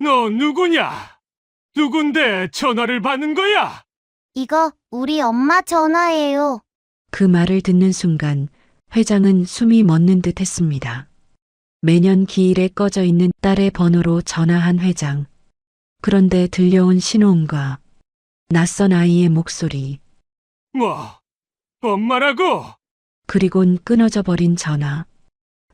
너 누구냐? 누군데 전화를 받는 거야? 이거 우리 엄마 전화예요. 그 말을 듣는 순간 회장은 숨이 멎는 듯 했습니다. 매년 기일에 꺼져 있는 딸의 번호로 전화한 회장. 그런데 들려온 신호음과 낯선 아이의 목소리, 뭐, 엄마라고? 그리곤 끊어져 버린 전화.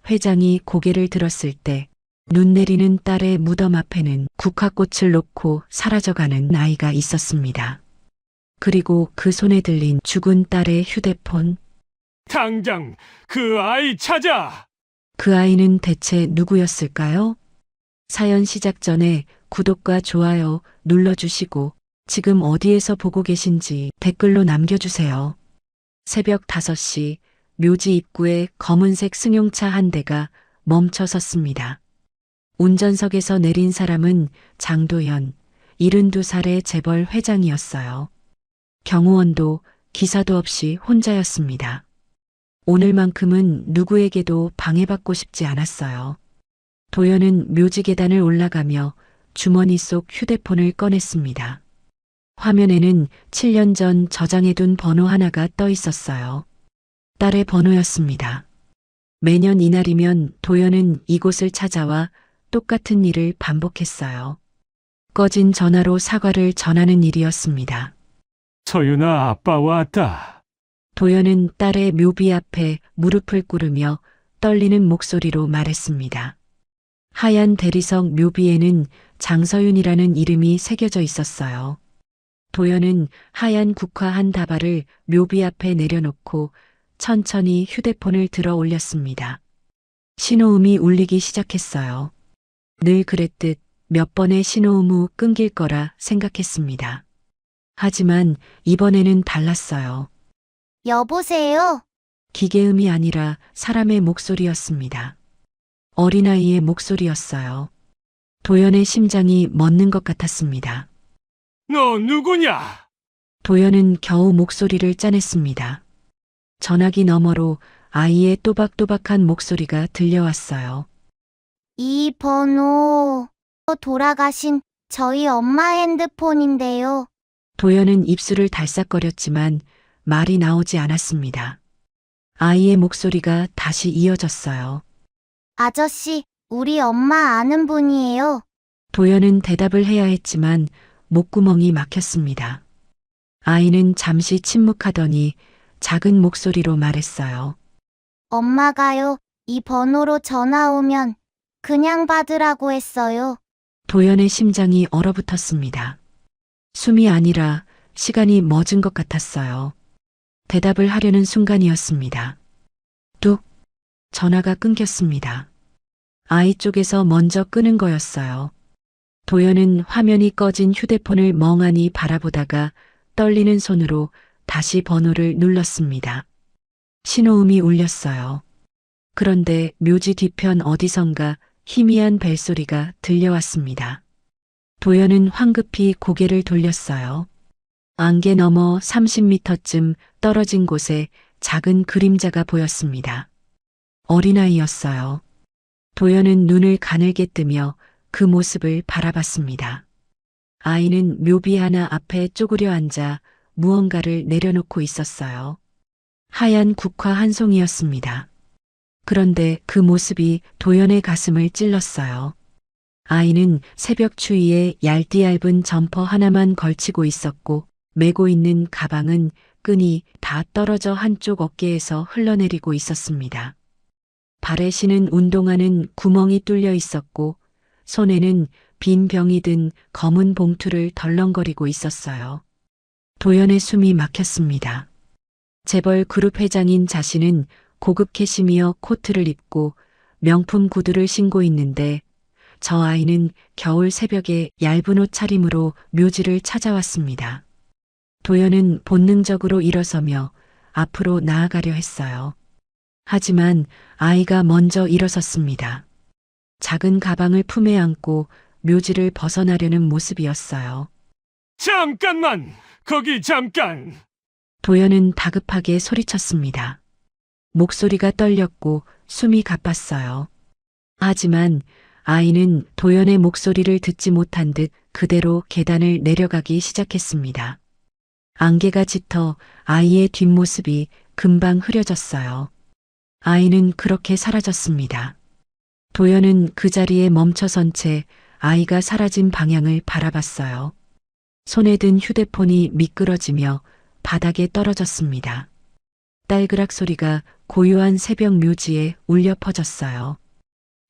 회장이 고개를 들었을 때 눈 내리는 딸의 무덤 앞에는 국화꽃을 놓고 사라져가는 아이가 있었습니다. 그리고 그 손에 들린 죽은 딸의 휴대폰. 당장 그 아이 찾아! 그 아이는 대체 누구였을까요? 사연 시작 전에 구독과 좋아요 눌러주시고 지금 어디에서 보고 계신지 댓글로 남겨주세요. 새벽 5시 묘지 입구에 검은색 승용차 한 대가 멈춰 섰습니다. 운전석에서 내린 사람은 장도연, 72살의 재벌 회장이었어요. 경호원도 기사도 없이 혼자였습니다. 오늘만큼은 누구에게도 방해받고 싶지 않았어요. 도연은 묘지 계단을 올라가며 주머니 속 휴대폰을 꺼냈습니다. 화면에는 7년 전 저장해둔 번호 하나가 떠 있었어요. 딸의 번호였습니다. 매년 이날이면 도연은 이곳을 찾아와 똑같은 일을 반복했어요. 꺼진 전화로 사과를 전하는 일이었습니다. 서윤아, 아빠 왔다. 도연은 딸의 묘비 앞에 무릎을 꿇으며 떨리는 목소리로 말했습니다. 하얀 대리석 묘비에는 장서윤이라는 이름이 새겨져 있었어요. 도연은 하얀 국화 한 다발을 묘비 앞에 내려놓고 천천히 휴대폰을 들어 올렸습니다. 신호음이 울리기 시작했어요. 늘 그랬듯 몇 번의 신호음 후 끊길 거라 생각했습니다. 하지만 이번에는 달랐어요. 여보세요? 기계음이 아니라 사람의 목소리였습니다. 어린아이의 목소리였어요. 도연의 심장이 멎는 것 같았습니다. 너 누구냐? 도연은 겨우 목소리를 짜냈습니다. 전화기 너머로 아이의 또박또박한 목소리가 들려왔어요. 이 번호 돌아가신 저희 엄마 핸드폰인데요. 도연은 입술을 달싹거렸지만 말이 나오지 않았습니다. 아이의 목소리가 다시 이어졌어요. 아저씨, 우리 엄마 아는 분이에요. 도연은 대답을 해야 했지만 목구멍이 막혔습니다. 아이는 잠시 침묵하더니 작은 목소리로 말했어요. 엄마가요, 이 번호로 전화 오면 그냥 받으라고 했어요. 도연의 심장이 얼어붙었습니다. 숨이 아니라 시간이 멎은 것 같았어요. 대답을 하려는 순간이었습니다. 뚝! 전화가 끊겼습니다. 아이 쪽에서 먼저 끄는 거였어요. 도연은 화면이 꺼진 휴대폰을 멍하니 바라보다가 떨리는 손으로 다시 번호를 눌렀습니다. 신호음이 울렸어요. 그런데 묘지 뒤편 어디선가 희미한 벨소리가 들려왔습니다. 도연은 황급히 고개를 돌렸어요. 안개 너머 30m쯤 떨어진 곳에 작은 그림자가 보였습니다. 어린아이였어요. 도연은 눈을 가늘게 뜨며 그 모습을 바라봤습니다. 아이는 묘비 하나 앞에 쪼그려 앉아 무언가를 내려놓고 있었어요. 하얀 국화 한 송이였습니다. 그런데 그 모습이 도연의 가슴을 찔렀어요. 아이는 새벽 추위에 얇디얇은 점퍼 하나만 걸치고 있었고 메고 있는 가방은 끈이 다 떨어져 한쪽 어깨에서 흘러내리고 있었습니다. 발에 신은 운동화는 구멍이 뚫려 있었고 손에는 빈 병이 든 검은 봉투를 덜렁거리고 있었어요. 도연의 숨이 막혔습니다. 재벌 그룹 회장인 자신은 고급 캐시미어 코트를 입고 명품 구두를 신고 있는데 저 아이는 겨울 새벽에 얇은 옷 차림으로 묘지를 찾아왔습니다. 도연은 본능적으로 일어서며 앞으로 나아가려 했어요. 하지만 아이가 먼저 일어섰습니다. 작은 가방을 품에 안고 묘지를 벗어나려는 모습이었어요. 잠깐만! 거기 잠깐! 도연은 다급하게 소리쳤습니다. 목소리가 떨렸고 숨이 가빴어요. 하지만 아이는 도연의 목소리를 듣지 못한 듯 그대로 계단을 내려가기 시작했습니다. 안개가 짙어 아이의 뒷모습이 금방 흐려졌어요. 아이는 그렇게 사라졌습니다. 도연은 그 자리에 멈춰선 채 아이가 사라진 방향을 바라봤어요. 손에 든 휴대폰이 미끄러지며 바닥에 떨어졌습니다. 딸그락 소리가 고요한 새벽 묘지에 울려 퍼졌어요.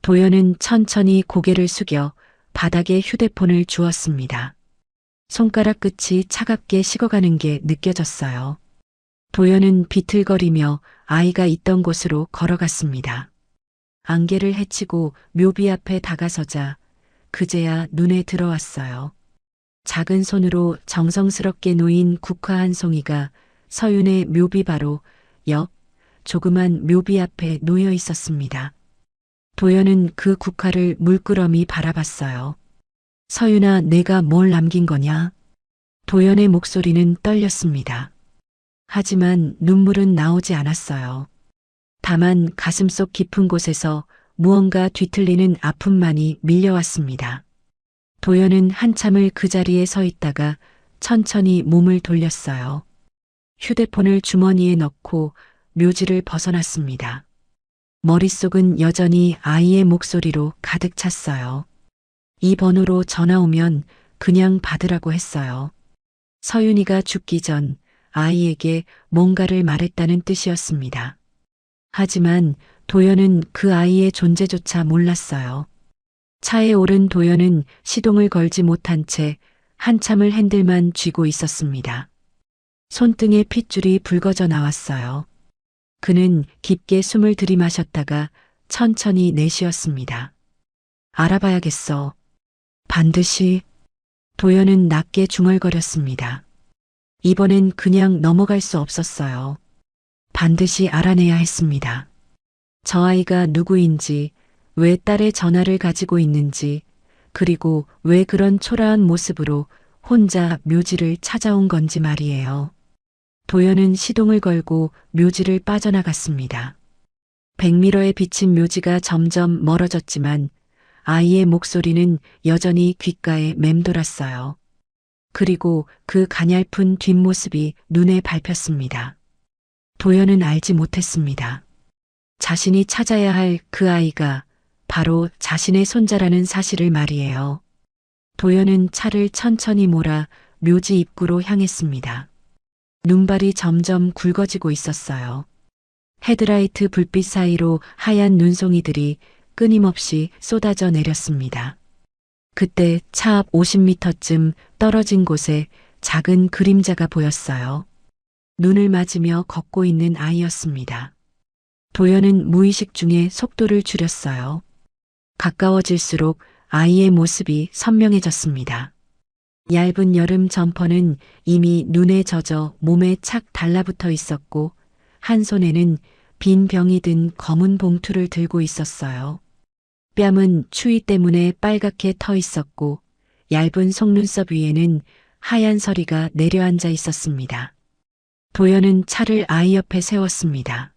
도연은 천천히 고개를 숙여 바닥에 휴대폰을 주었습니다. 손가락 끝이 차갑게 식어가는 게 느껴졌어요. 도연은 비틀거리며 아이가 있던 곳으로 걸어갔습니다. 안개를 헤치고 묘비 앞에 다가서자 그제야 눈에 들어왔어요. 작은 손으로 정성스럽게 놓인 국화 한 송이가 서윤의 묘비 바로 옆 조그만 묘비 앞에 놓여 있었습니다. 도연은 그 국화를 물끄러미 바라봤어요. 서윤아, 내가 뭘 남긴 거냐? 도연의 목소리는 떨렸습니다. 하지만 눈물은 나오지 않았어요. 다만 가슴속 깊은 곳에서 무언가 뒤틀리는 아픔만이 밀려왔습니다. 도연은 한참을 그 자리에 서 있다가 천천히 몸을 돌렸어요. 휴대폰을 주머니에 넣고 묘지를 벗어났습니다. 머릿속은 여전히 아이의 목소리로 가득 찼어요. 이 번호로 전화 오면 그냥 받으라고 했어요. 서윤이가 죽기 전 아이에게 뭔가를 말했다는 뜻이었습니다. 하지만 도연은 그 아이의 존재조차 몰랐어요. 차에 오른 도연은 시동을 걸지 못한 채 한참을 핸들만 쥐고 있었습니다. 손등에 핏줄이 붉어져 나왔어요. 그는 깊게 숨을 들이마셨다가 천천히 내쉬었습니다. 알아봐야겠어. 반드시. 도연은 낮게 중얼거렸습니다. 이번엔 그냥 넘어갈 수 없었어요. 반드시 알아내야 했습니다. 저 아이가 누구인지, 왜 딸의 전화를 가지고 있는지, 그리고 왜 그런 초라한 모습으로 혼자 묘지를 찾아온 건지 말이에요. 도연은 시동을 걸고 묘지를 빠져나갔습니다. 백미러에 비친 묘지가 점점 멀어졌지만 아이의 목소리는 여전히 귓가에 맴돌았어요. 그리고 그 가냘픈 뒷모습이 눈에 밟혔습니다. 도연은 알지 못했습니다. 자신이 찾아야 할 그 아이가 바로 자신의 손자라는 사실을 말이에요. 도연은 차를 천천히 몰아 묘지 입구로 향했습니다. 눈발이 점점 굵어지고 있었어요. 헤드라이트 불빛 사이로 하얀 눈송이들이 끊임없이 쏟아져 내렸습니다. 그때 차 앞 50m쯤 떨어진 곳에 작은 그림자가 보였어요. 눈을 맞으며 걷고 있는 아이였습니다. 도연은 무의식 중에 속도를 줄였어요. 가까워질수록 아이의 모습이 선명해졌습니다. 얇은 여름 점퍼는 이미 눈에 젖어 몸에 착 달라붙어 있었고 한 손에는 빈 병이 든 검은 봉투를 들고 있었어요. 뺨은 추위 때문에 빨갛게 터 있었고 얇은 속눈썹 위에는 하얀 서리가 내려앉아 있었습니다. 도연은 차를 아이 옆에 세웠습니다.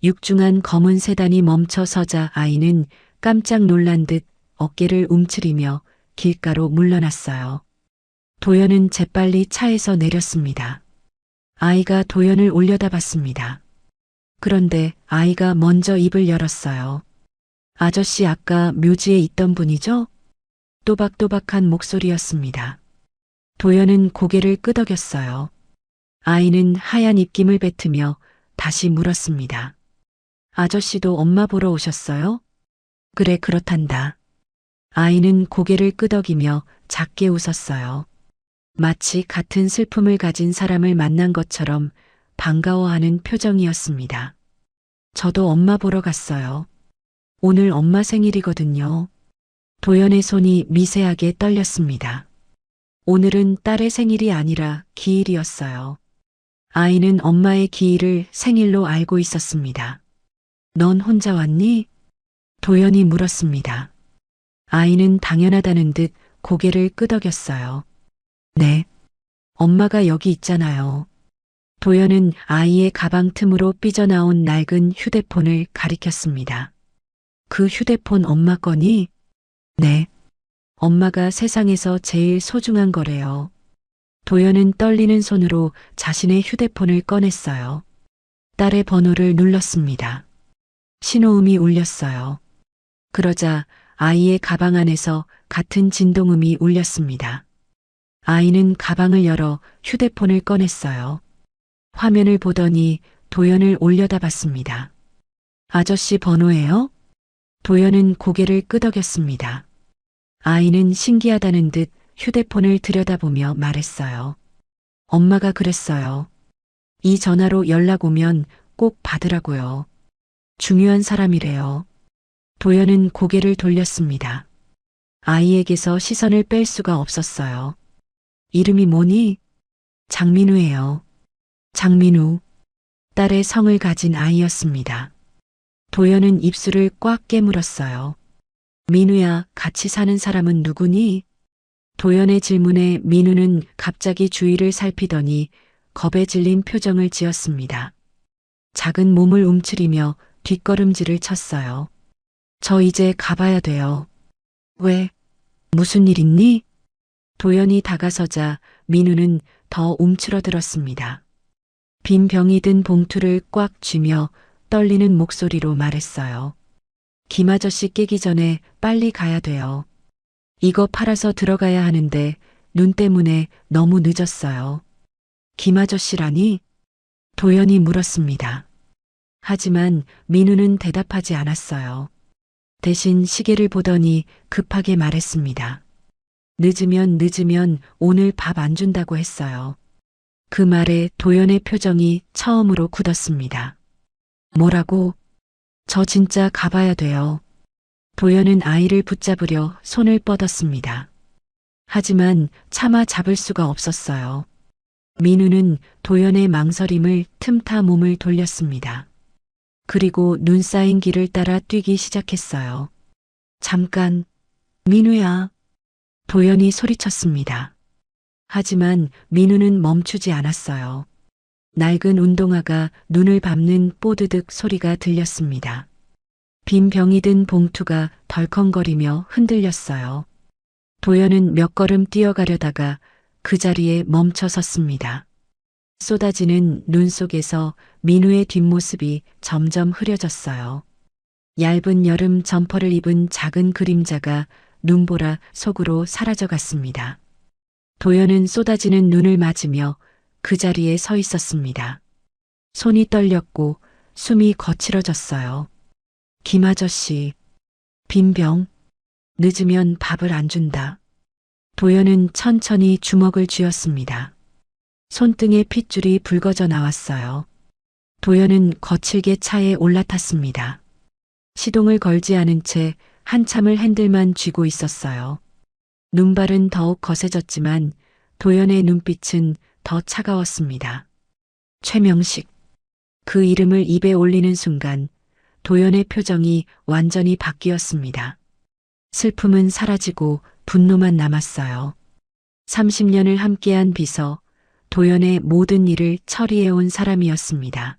육중한 검은 세단이 멈춰 서자 아이는 깜짝 놀란 듯 어깨를 움츠리며 길가로 물러났어요. 도연은 재빨리 차에서 내렸습니다. 아이가 도연을 올려다봤습니다. 그런데 아이가 먼저 입을 열었어요. 아저씨, 아까 묘지에 있던 분이죠? 또박또박한 목소리였습니다. 도연은 고개를 끄덕였어요. 아이는 하얀 입김을 뱉으며 다시 물었습니다. 아저씨도 엄마 보러 오셨어요? 그래, 그렇단다. 아이는 고개를 끄덕이며 작게 웃었어요. 마치 같은 슬픔을 가진 사람을 만난 것처럼 반가워하는 표정이었습니다. 저도 엄마 보러 갔어요. 오늘 엄마 생일이거든요. 도연의 손이 미세하게 떨렸습니다. 오늘은 딸의 생일이 아니라 기일이었어요. 아이는 엄마의 기일을 생일로 알고 있었습니다. 넌 혼자 왔니? 도연이 물었습니다. 아이는 당연하다는 듯 고개를 끄덕였어요. 네. 엄마가 여기 있잖아요. 도연은 아이의 가방 틈으로 삐져나온 낡은 휴대폰을 가리켰습니다. 그 휴대폰 엄마 거니? 네. 엄마가 세상에서 제일 소중한 거래요. 도연은 떨리는 손으로 자신의 휴대폰을 꺼냈어요. 딸의 번호를 눌렀습니다. 신호음이 울렸어요. 그러자 아이의 가방 안에서 같은 진동음이 울렸습니다. 아이는 가방을 열어 휴대폰을 꺼냈어요. 화면을 보더니 도연을 올려다봤습니다. 아저씨 번호예요? 도연은 고개를 끄덕였습니다. 아이는 신기하다는 듯 휴대폰을 들여다보며 말했어요. 엄마가 그랬어요. 이 전화로 연락 오면 꼭 받으라고요. 중요한 사람이래요. 도연은 고개를 돌렸습니다. 아이에게서 시선을 뺄 수가 없었어요. 이름이 뭐니? 장민우예요. 장민우. 딸의 성을 가진 아이였습니다. 도연은 입술을 꽉 깨물었어요. 민우야, 같이 사는 사람은 누구니? 도연의 질문에 민우는 갑자기 주위를 살피더니 겁에 질린 표정을 지었습니다. 작은 몸을 움츠리며 뒷걸음질을 쳤어요. 저 이제 가봐야 돼요. 왜? 무슨 일 있니? 도연이 다가서자 민우는 더 움츠러들었습니다. 빈 병이 든 봉투를 꽉 쥐며 떨리는 목소리로 말했어요. 김 아저씨 깨기 전에 빨리 가야 돼요. 이거 팔아서 들어가야 하는데 눈 때문에 너무 늦었어요. 김 아저씨라니? 도연이 물었습니다. 하지만 민우는 대답하지 않았어요. 대신 시계를 보더니 급하게 말했습니다. 늦으면 오늘 밥 안 준다고 했어요. 그 말에 도연의 표정이 처음으로 굳었습니다. 뭐라고? 저 진짜 가봐야 돼요. 도연은 아이를 붙잡으려 손을 뻗었습니다. 하지만 차마 잡을 수가 없었어요. 민우는 도연의 망설임을 틈타 몸을 돌렸습니다. 그리고 눈 쌓인 길을 따라 뛰기 시작했어요. 잠깐, 민우야. 도연이 소리쳤습니다. 하지만 민우는 멈추지 않았어요. 낡은 운동화가 눈을 밟는 뽀드득 소리가 들렸습니다. 빈 병이 든 봉투가 덜컹거리며 흔들렸어요. 도연은 몇 걸음 뛰어가려다가 그 자리에 멈춰 섰습니다. 쏟아지는 눈 속에서 민우의 뒷모습이 점점 흐려졌어요. 얇은 여름 점퍼를 입은 작은 그림자가 눈보라 속으로 사라져갔습니다. 도연은 쏟아지는 눈을 맞으며 그 자리에 서 있었습니다. 손이 떨렸고 숨이 거칠어졌어요. 김 아저씨, 빈병, 늦으면 밥을 안 준다. 도연은 천천히 주먹을 쥐었습니다. 손등에 핏줄이 붉어져 나왔어요. 도연은 거칠게 차에 올라탔습니다. 시동을 걸지 않은 채 한참을 핸들만 쥐고 있었어요. 눈발은 더욱 거세졌지만 도연의 눈빛은 더 차가웠습니다. 최명식. 그 이름을 입에 올리는 순간 도연의 표정이 완전히 바뀌었습니다. 슬픔은 사라지고 분노만 남았어요. 30년을 함께한 비서, 도연의 모든 일을 처리해온 사람이었습니다.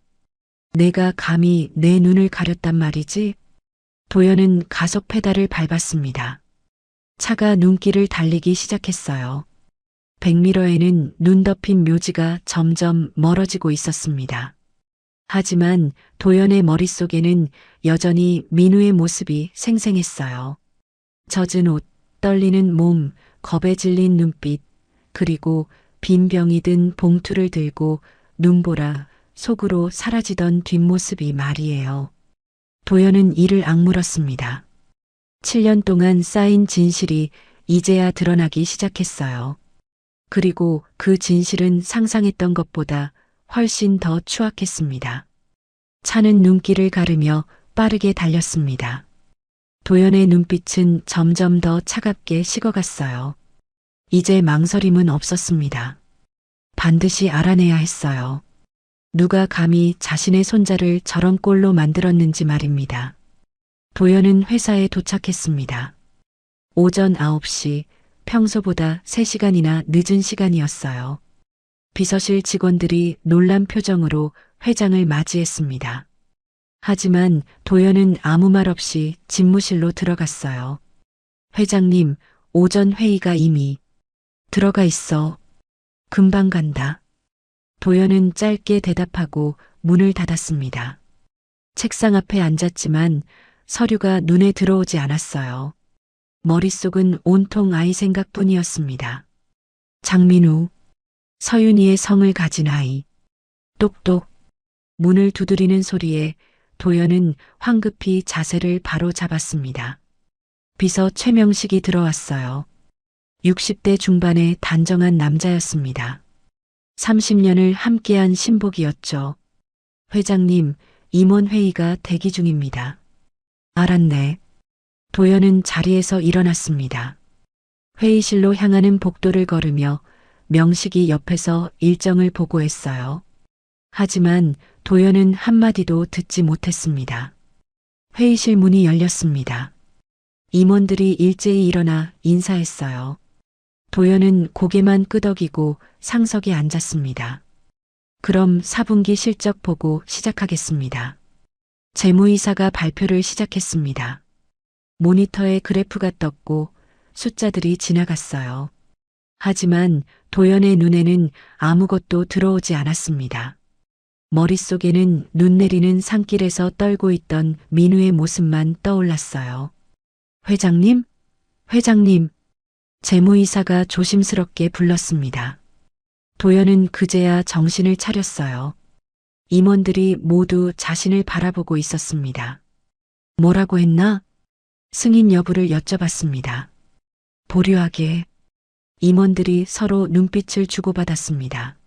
내가 감히 내 눈을 가렸단 말이지? 도연은 가속 페달을 밟았습니다. 차가 눈길을 달리기 시작했어요. 백미러에는 눈 덮인 묘지가 점점 멀어지고 있었습니다. 하지만 도연의 머릿속에는 여전히 민우의 모습이 생생했어요. 젖은 옷, 떨리는 몸, 겁에 질린 눈빛, 그리고 빈 병이 든 봉투를 들고 눈보라 속으로 사라지던 뒷모습이 말이에요. 도연은 이를 악물었습니다. 7년 동안 쌓인 진실이 이제야 드러나기 시작했어요. 그리고 그 진실은 상상했던 것보다 훨씬 더 추악했습니다. 차는 눈길을 가르며 빠르게 달렸습니다. 도연의 눈빛은 점점 더 차갑게 식어갔어요. 이제 망설임은 없었습니다. 반드시 알아내야 했어요. 누가 감히 자신의 손자를 저런 꼴로 만들었는지 말입니다. 도연은 회사에 도착했습니다. 오전 9시, 평소보다 3시간이나 늦은 시간이었어요. 비서실 직원들이 놀란 표정으로 회장을 맞이했습니다. 하지만 도연은 아무 말 없이 집무실로 들어갔어요. 회장님, 오전 회의가 이미 들어가 있어. 금방 간다. 도연은 짧게 대답하고 문을 닫았습니다. 책상 앞에 앉았지만 서류가 눈에 들어오지 않았어요. 머릿속은 온통 아이 생각뿐이었습니다. 장민우, 서윤이의 성을 가진 아이. 똑똑. 문을 두드리는 소리에 도연은 황급히 자세를 바로 잡았습니다. 비서 최명식이 들어왔어요. 60대 중반의 단정한 남자였습니다. 30년을 함께한 신복이었죠. 회장님, 임원회의가 대기 중입니다. 알았네. 도연은 자리에서 일어났습니다. 회의실로 향하는 복도를 걸으며 명식이 옆에서 일정을 보고했어요. 하지만 도연은 한마디도 듣지 못했습니다. 회의실 문이 열렸습니다. 임원들이 일제히 일어나 인사했어요. 도연은 고개만 끄덕이고 상석에 앉았습니다. 그럼 4분기 실적 보고 시작하겠습니다. 재무이사가 발표를 시작했습니다. 모니터에 그래프가 떴고 숫자들이 지나갔어요. 하지만 도연의 눈에는 아무것도 들어오지 않았습니다. 머릿속에는 눈 내리는 산길에서 떨고 있던 민우의 모습만 떠올랐어요. 회장님? 회장님! 재무이사가 조심스럽게 불렀습니다. 도연은 그제야 정신을 차렸어요. 임원들이 모두 자신을 바라보고 있었습니다. 뭐라고 했나? 승인 여부를 여쭤봤습니다. 보류하게. 임원들이 서로 눈빛을 주고받았습니다.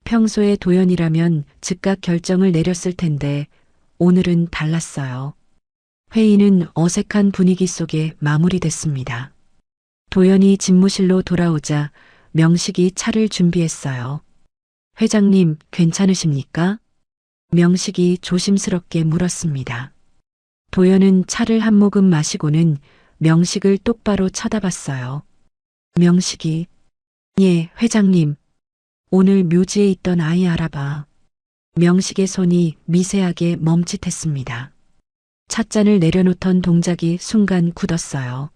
평소에 도연이라면 즉각 결정을 내렸을 텐데 오늘은 달랐어요. 회의는 어색한 분위기 속에 마무리됐습니다. 도연이 집무실로 돌아오자 명식이 차를 준비했어요. 회장님, 괜찮으십니까? 명식이 조심스럽게 물었습니다. 도연은 차를 한 모금 마시고는 명식을 똑바로 쳐다봤어요. 명식이, 예, 회장님. 오늘 묘지에 있던 아이 알아봐. 명식의 손이 미세하게 멈칫했습니다. 찻잔을 내려놓던 동작이 순간 굳었어요.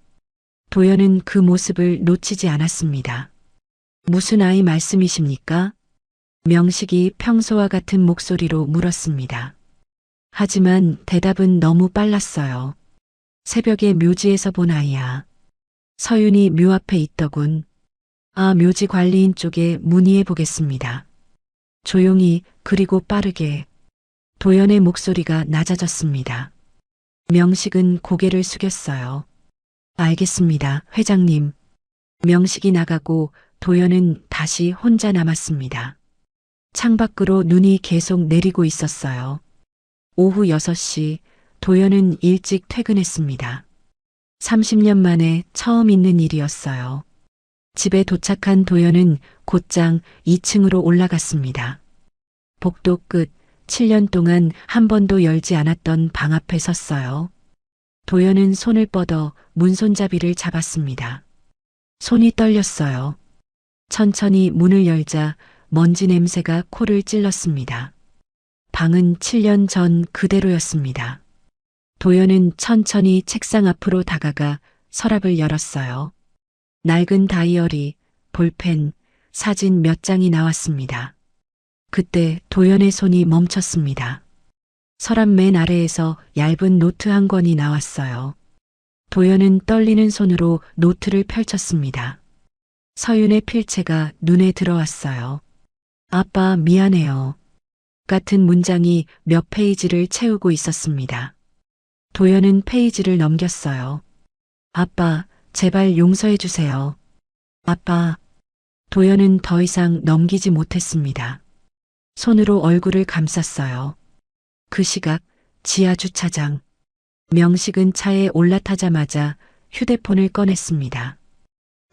도연은 그 모습을 놓치지 않았습니다. 무슨 아이 말씀이십니까? 명식이 평소와 같은 목소리로 물었습니다. 하지만 대답은 너무 빨랐어요. 새벽에 묘지에서 본 아이야. 서윤이 묘 앞에 있더군. 아, 묘지 관리인 쪽에 문의해 보겠습니다. 조용히 그리고 빠르게. 도연의 목소리가 낮아졌습니다. 명식은 고개를 숙였어요. 알겠습니다, 회장님. 명식이 나가고 도연은 다시 혼자 남았습니다. 창밖으로 눈이 계속 내리고 있었어요. 오후 6시 도연은 일찍 퇴근했습니다. 30년 만에 처음 있는 일이었어요. 집에 도착한 도연은 곧장 2층으로 올라갔습니다. 복도 끝 7년 동안 한 번도 열지 않았던 방 앞에 섰어요. 도연은 손을 뻗어 문손잡이를 잡았습니다. 손이 떨렸어요. 천천히 문을 열자 먼지 냄새가 코를 찔렀습니다. 방은 7년 전 그대로였습니다. 도연은 천천히 책상 앞으로 다가가 서랍을 열었어요. 낡은 다이어리, 볼펜, 사진 몇 장이 나왔습니다. 그때 도연의 손이 멈췄습니다. 서랍 맨 아래에서 얇은 노트 한 권이 나왔어요. 도연은 떨리는 손으로 노트를 펼쳤습니다. 서윤의 필체가 눈에 들어왔어요. 아빠, 미안해요. 같은 문장이 몇 페이지를 채우고 있었습니다. 도연은 페이지를 넘겼어요. 아빠, 제발 용서해 주세요. 아빠. 도연은 더 이상 넘기지 못했습니다. 손으로 얼굴을 감쌌어요. 그 시각 지하 주차장. 명식은 차에 올라타자마자 휴대폰을 꺼냈습니다.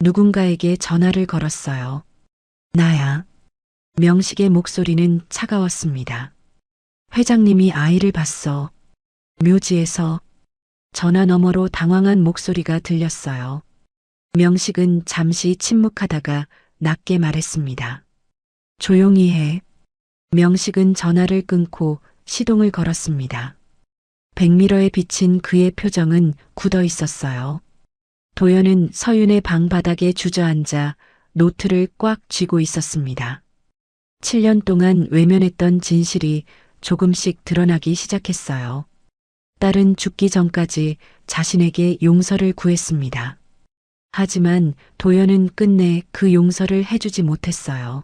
누군가에게 전화를 걸었어요. 나야. 명식의 목소리는 차가웠습니다. 회장님이 아이를 봤어. 묘지에서. 전화 너머로 당황한 목소리가 들렸어요. 명식은 잠시 침묵하다가 낮게 말했습니다. 조용히 해. 명식은 전화를 끊고 시동을 걸었습니다. 백미러에 비친 그의 표정은 굳어 있었어요. 도연은 서윤의 방 바닥에 주저앉아 노트를 꽉 쥐고 있었습니다. 7년 동안 외면했던 진실이 조금씩 드러나기 시작했어요. 딸은 죽기 전까지 자신에게 용서를 구했습니다. 하지만 도연은 끝내 그 용서를 해주지 못했어요.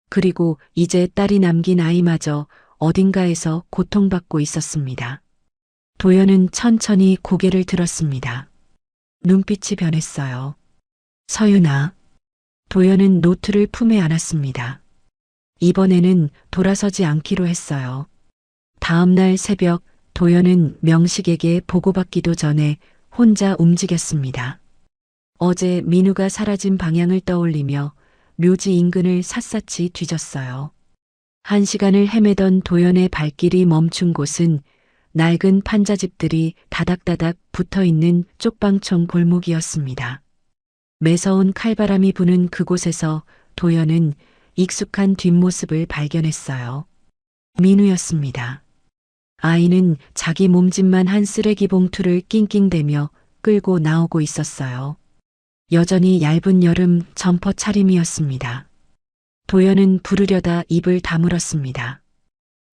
그리고 이제 딸이 남긴 아이마저 어딘가에서 고통받고 있었습니다. 도연은 천천히 고개를 들었습니다. 눈빛이 변했어요. 서윤아. 도연은 노트를 품에 안았습니다. 이번에는 돌아서지 않기로 했어요. 다음 날 새벽 도연은 명식에게 보고받기도 전에 혼자 움직였습니다. 어제 민우가 사라진 방향을 떠올리며 묘지 인근을 샅샅이 뒤졌어요. 1시간을 헤매던 도연의 발길이 멈춘 곳은 낡은 판자집들이 다닥다닥 붙어있는 쪽방촌 골목이었습니다. 매서운 칼바람이 부는 그곳에서 도연은 익숙한 뒷모습을 발견했어요. 민우였습니다. 아이는 자기 몸집만 한 쓰레기 봉투를 낑낑대며 끌고 나오고 있었어요. 여전히 얇은 여름 점퍼 차림이었습니다. 도연은 부르려다 입을 다물었습니다.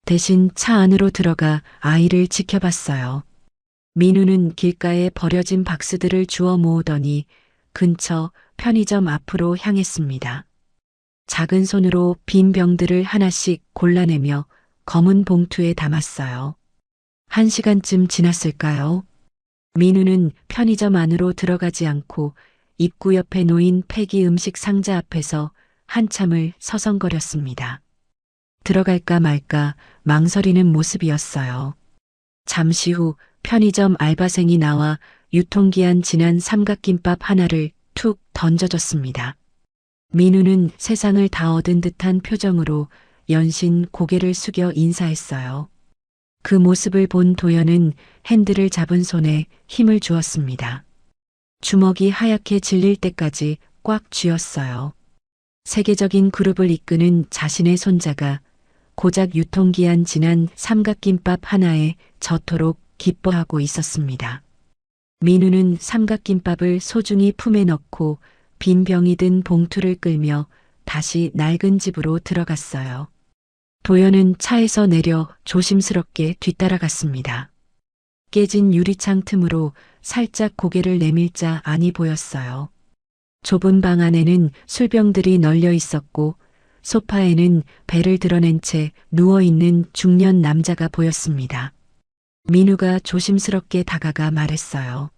대신 차 안으로 들어가 아이를 지켜봤어요. 민우는 길가에 버려진 박스들을 주워 모으더니 근처 편의점 앞으로 향했습니다. 작은 손으로 빈 병들을 하나씩 골라내며 검은 봉투에 담았어요. 1시간쯤 지났을까요? 민우는 편의점 안으로 들어가지 않고 입구 옆에 놓인 폐기 음식 상자 앞에서 한참을 서성거렸습니다. 들어갈까 말까 망설이는 모습이었어요. 잠시 후 편의점 알바생이 나와 유통기한 지난 삼각김밥 하나를 툭 던져줬습니다. 민우는 세상을 다 얻은 듯한 표정으로 연신 고개를 숙여 인사했어요. 그 모습을 본 도연은 핸들을 잡은 손에 힘을 주었습니다. 주먹이 하얗게 질릴 때까지 꽉 쥐었어요. 세계적인 그룹을 이끄는 자신의 손자가 고작 유통기한 지난 삼각김밥 하나에 저토록 기뻐하고 있었습니다. 민우는 삼각김밥을 소중히 품에 넣고 빈 병이 든 봉투를 끌며 다시 낡은 집으로 들어갔어요. 도연은 차에서 내려 조심스럽게 뒤따라갔습니다. 깨진 유리창 틈으로 살짝 고개를 내밀자 안이 보였어요. 좁은 방 안에는 술병들이 널려 있었고 소파에는 배를 드러낸 채 누워있는 중년 남자가 보였습니다. 민우가 조심스럽게 다가가 말했어요.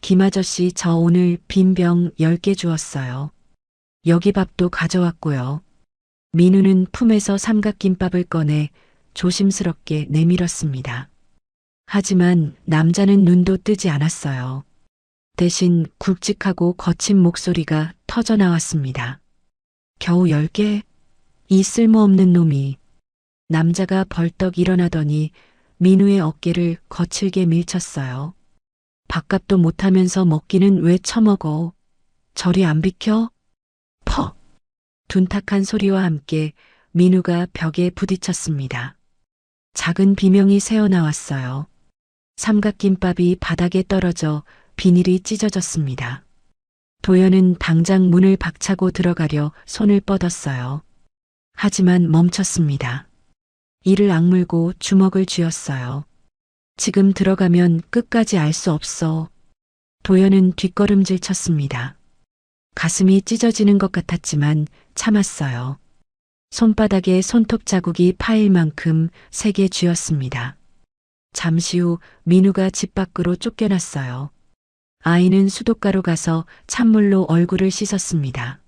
김 아저씨, 저 오늘 빈 병 10개 주었어요. 여기 밥도 가져왔고요. 민우는 품에서 삼각김밥을 꺼내 조심스럽게 내밀었습니다. 하지만 남자는 눈도 뜨지 않았어요. 대신 굵직하고 거친 목소리가 터져 나왔습니다. 겨우 10개? 이 쓸모없는 놈이. 남자가 벌떡 일어나더니 민우의 어깨를 거칠게 밀쳤어요. 밥값도 못하면서 먹기는 왜 처먹어? 저리 안 비켜? 퍽! 둔탁한 소리와 함께 민우가 벽에 부딪혔습니다. 작은 비명이 새어나왔어요. 삼각김밥이 바닥에 떨어져 비닐이 찢어졌습니다. 도연은 당장 문을 박차고 들어가려 손을 뻗었어요. 하지만 멈췄습니다. 이를 악물고 주먹을 쥐었어요. 지금 들어가면 끝까지 알 수 없어. 도연은 뒷걸음질 쳤습니다. 가슴이 찢어지는 것 같았지만 참았어요. 손바닥에 손톱 자국이 파일 만큼 세게 쥐었습니다. 잠시 후 민우가 집 밖으로 쫓겨났어요. 아이는 수도가로 가서 찬물로 얼굴을 씻었습니다.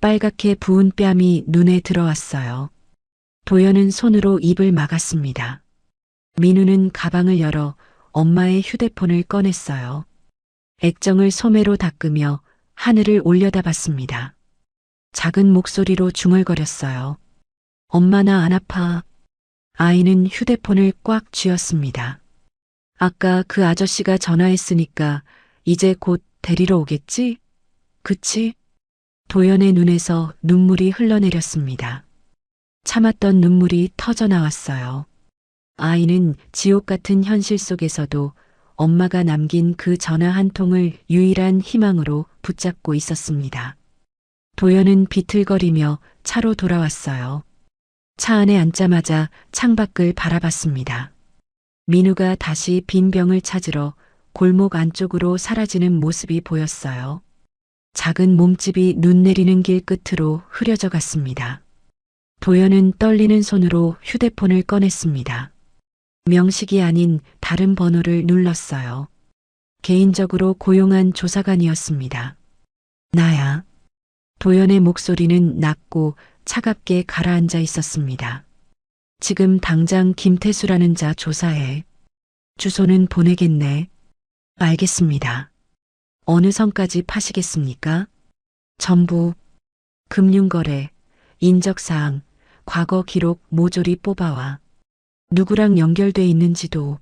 빨갛게 부은 뺨이 눈에 들어왔어요. 도연은 손으로 입을 막았습니다. 민우는 가방을 열어 엄마의 휴대폰을 꺼냈어요. 액정을 소매로 닦으며 하늘을 올려다봤습니다. 작은 목소리로 중얼거렸어요. 엄마, 나 안 아파. 아이는 휴대폰을 꽉 쥐었습니다. 아까 그 아저씨가 전화했으니까 이제 곧 데리러 오겠지? 그치? 도연의 눈에서 눈물이 흘러내렸습니다. 참았던 눈물이 터져 나왔어요. 아이는 지옥 같은 현실 속에서도 엄마가 남긴 그 전화 한 통을 유일한 희망으로 붙잡고 있었습니다. 도연은 비틀거리며 차로 돌아왔어요. 차 안에 앉자마자 창밖을 바라봤습니다. 민우가 다시 빈 병을 찾으러 골목 안쪽으로 사라지는 모습이 보였어요. 작은 몸집이 눈 내리는 길 끝으로 흐려져 갔습니다. 도연은 떨리는 손으로 휴대폰을 꺼냈습니다. 명식이 아닌 다른 번호를 눌렀어요. 개인적으로 고용한 조사관이었습니다. 나야. 도연의 목소리는 낮고 차갑게 가라앉아 있었습니다. 지금 당장 김태수라는 자 조사해. 주소는 보내겠네. 알겠습니다. 어느 선까지 파시겠습니까? 전부. 금융거래, 인적사항, 과거 기록 모조리 뽑아와. 누구랑 연결돼 있는지도.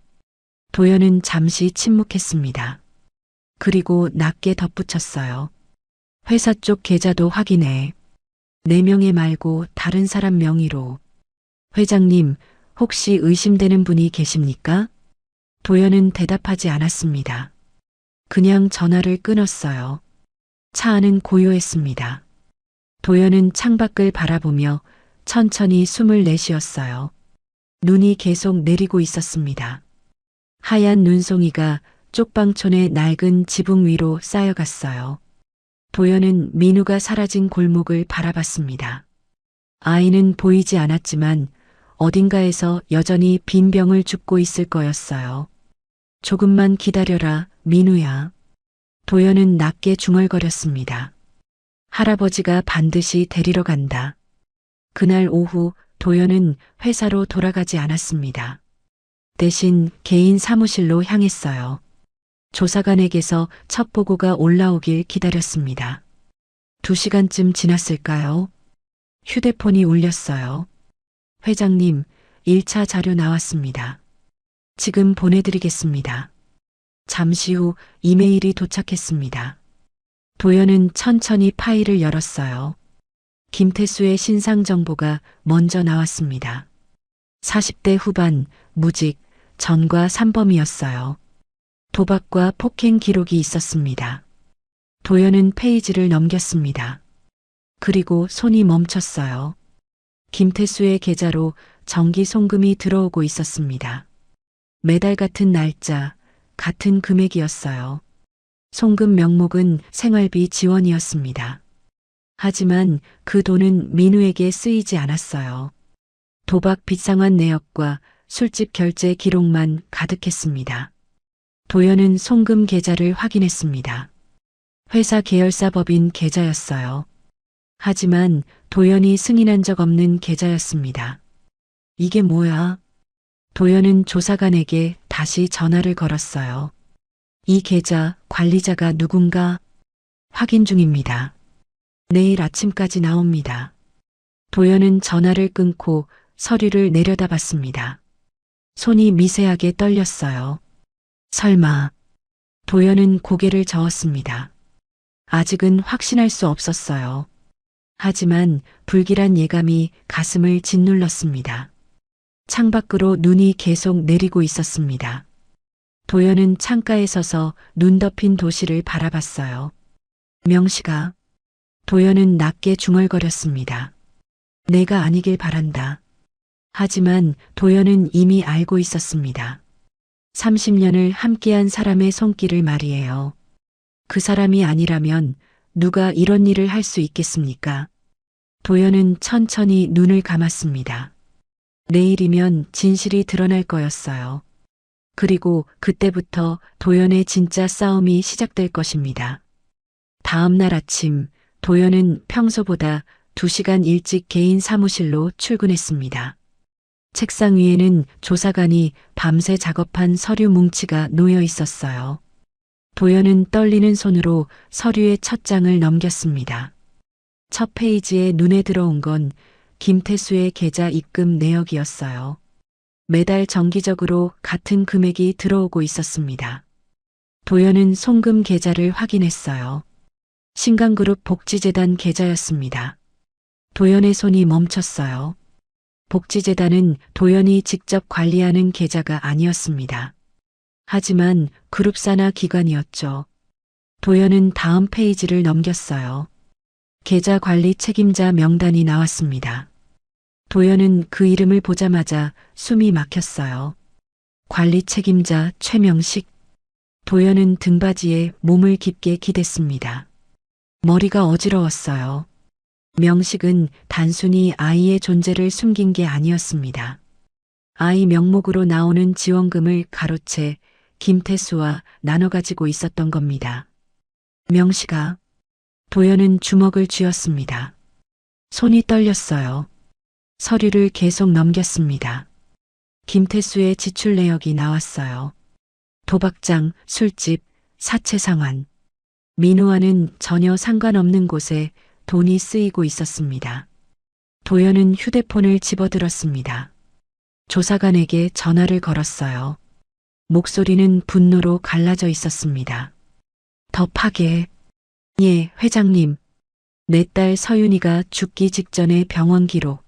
도연은 잠시 침묵했습니다. 그리고 낮게 덧붙였어요. 회사 쪽 계좌도 확인해. 4명의 말고 다른 사람 명의로. 회장님, 혹시 의심되는 분이 계십니까? 도연은 대답하지 않았습니다. 그냥 전화를 끊었어요. 차 안은 고요했습니다. 도연은 창밖을 바라보며 천천히 숨을 내쉬었어요. 눈이 계속 내리고 있었습니다. 하얀 눈송이가 쪽방촌의 낡은 지붕 위로 쌓여갔어요. 도연은 민우가 사라진 골목을 바라봤습니다. 아이는 보이지 않았지만 어딘가에서 여전히 빈 병을 줍고 있을 거였어요. 조금만 기다려라, 민우야. 도연은 낮게 중얼거렸습니다. 할아버지가 반드시 데리러 간다. 그날 오후 도연은 회사로 돌아가지 않았습니다. 대신 개인 사무실로 향했어요. 조사관에게서 첫 보고가 올라오길 기다렸습니다. 2시간쯤 지났을까요? 휴대폰이 울렸어요. 회장님, 1차 자료 나왔습니다. 지금 보내드리겠습니다. 잠시 후 이메일이 도착했습니다. 도연은 천천히 파일을 열었어요. 김태수의 신상 정보가 먼저 나왔습니다. 40대 후반, 무직, 전과 산범이었어요. 도박과 폭행 기록이 있었습니다. 도연은 페이지를 넘겼습니다. 그리고 손이 멈췄어요. 김태수의 계좌로 정기 송금이 들어오고 있었습니다. 매달 같은 날짜, 같은 금액이었어요. 송금 명목은 생활비 지원이었습니다. 하지만 그 돈은 민우에게 쓰이지 않았어요. 도박 빚상환 내역과 술집 결제 기록만 가득했습니다. 도연은 송금 계좌를 확인했습니다. 회사 계열사 법인 계좌였어요. 하지만 도연이 승인한 적 없는 계좌였습니다. 이게 뭐야? 도연은 조사관에게 다시 전화를 걸었어요. 이 계좌 관리자가 누군가? 확인 중입니다. 내일 아침까지 나옵니다. 도연은 전화를 끊고 서류를 내려다봤습니다. 손이 미세하게 떨렸어요. 설마. 도연은 고개를 저었습니다. 아직은 확신할 수 없었어요. 하지만 불길한 예감이 가슴을 짓눌렀습니다. 창밖으로 눈이 계속 내리고 있었습니다. 도연은 창가에 서서 눈 덮인 도시를 바라봤어요. 명식아. 도연은 낮게 중얼거렸습니다. 내가 아니길 바란다. 하지만 도연은 이미 알고 있었습니다. 30년을 함께한 사람의 손길을 말이에요. 그 사람이 아니라면 누가 이런 일을 할 수 있겠습니까? 도연은 천천히 눈을 감았습니다. 내일이면 진실이 드러날 거였어요. 그리고 그때부터 도연의 진짜 싸움이 시작될 것입니다. 다음 날 아침, 도연은 평소보다 2시간 일찍 개인 사무실로 출근했습니다. 책상 위에는 조사관이 밤새 작업한 서류 뭉치가 놓여 있었어요. 도연은 떨리는 손으로 서류의 첫 장을 넘겼습니다. 첫 페이지에 눈에 들어온 건 김태수의 계좌 입금 내역이었어요. 매달 정기적으로 같은 금액이 들어오고 있었습니다. 도연은 송금 계좌를 확인했어요. 신강그룹 복지재단 계좌였습니다. 도연의 손이 멈췄어요. 복지재단은 도연이 직접 관리하는 계좌가 아니었습니다. 하지만 그룹사나 기관이었죠. 도연은 다음 페이지를 넘겼어요. 계좌 관리 책임자 명단이 나왔습니다. 도연은 그 이름을 보자마자 숨이 막혔어요. 관리 책임자 최명식. 도연은 등받이에 몸을 깊게 기댔습니다. 머리가 어지러웠어요. 명식은 단순히 아이의 존재를 숨긴 게 아니었습니다. 아이 명목으로 나오는 지원금을 가로채 김태수와 나눠 가지고 있었던 겁니다. 명식아. 도연은 주먹을 쥐었습니다. 손이 떨렸어요. 서류를 계속 넘겼습니다. 김태수의 지출 내역이 나왔어요. 도박장, 술집, 사채 상환. 민우와는 전혀 상관없는 곳에 돈이 쓰이고 있었습니다. 도연은 휴대폰을 집어들었습니다. 조사관에게 전화를 걸었어요. 목소리는 분노로 갈라져 있었습니다. 더 파게. 예, 회장님. 내 딸 서윤이가 죽기 직전에 병원 기록.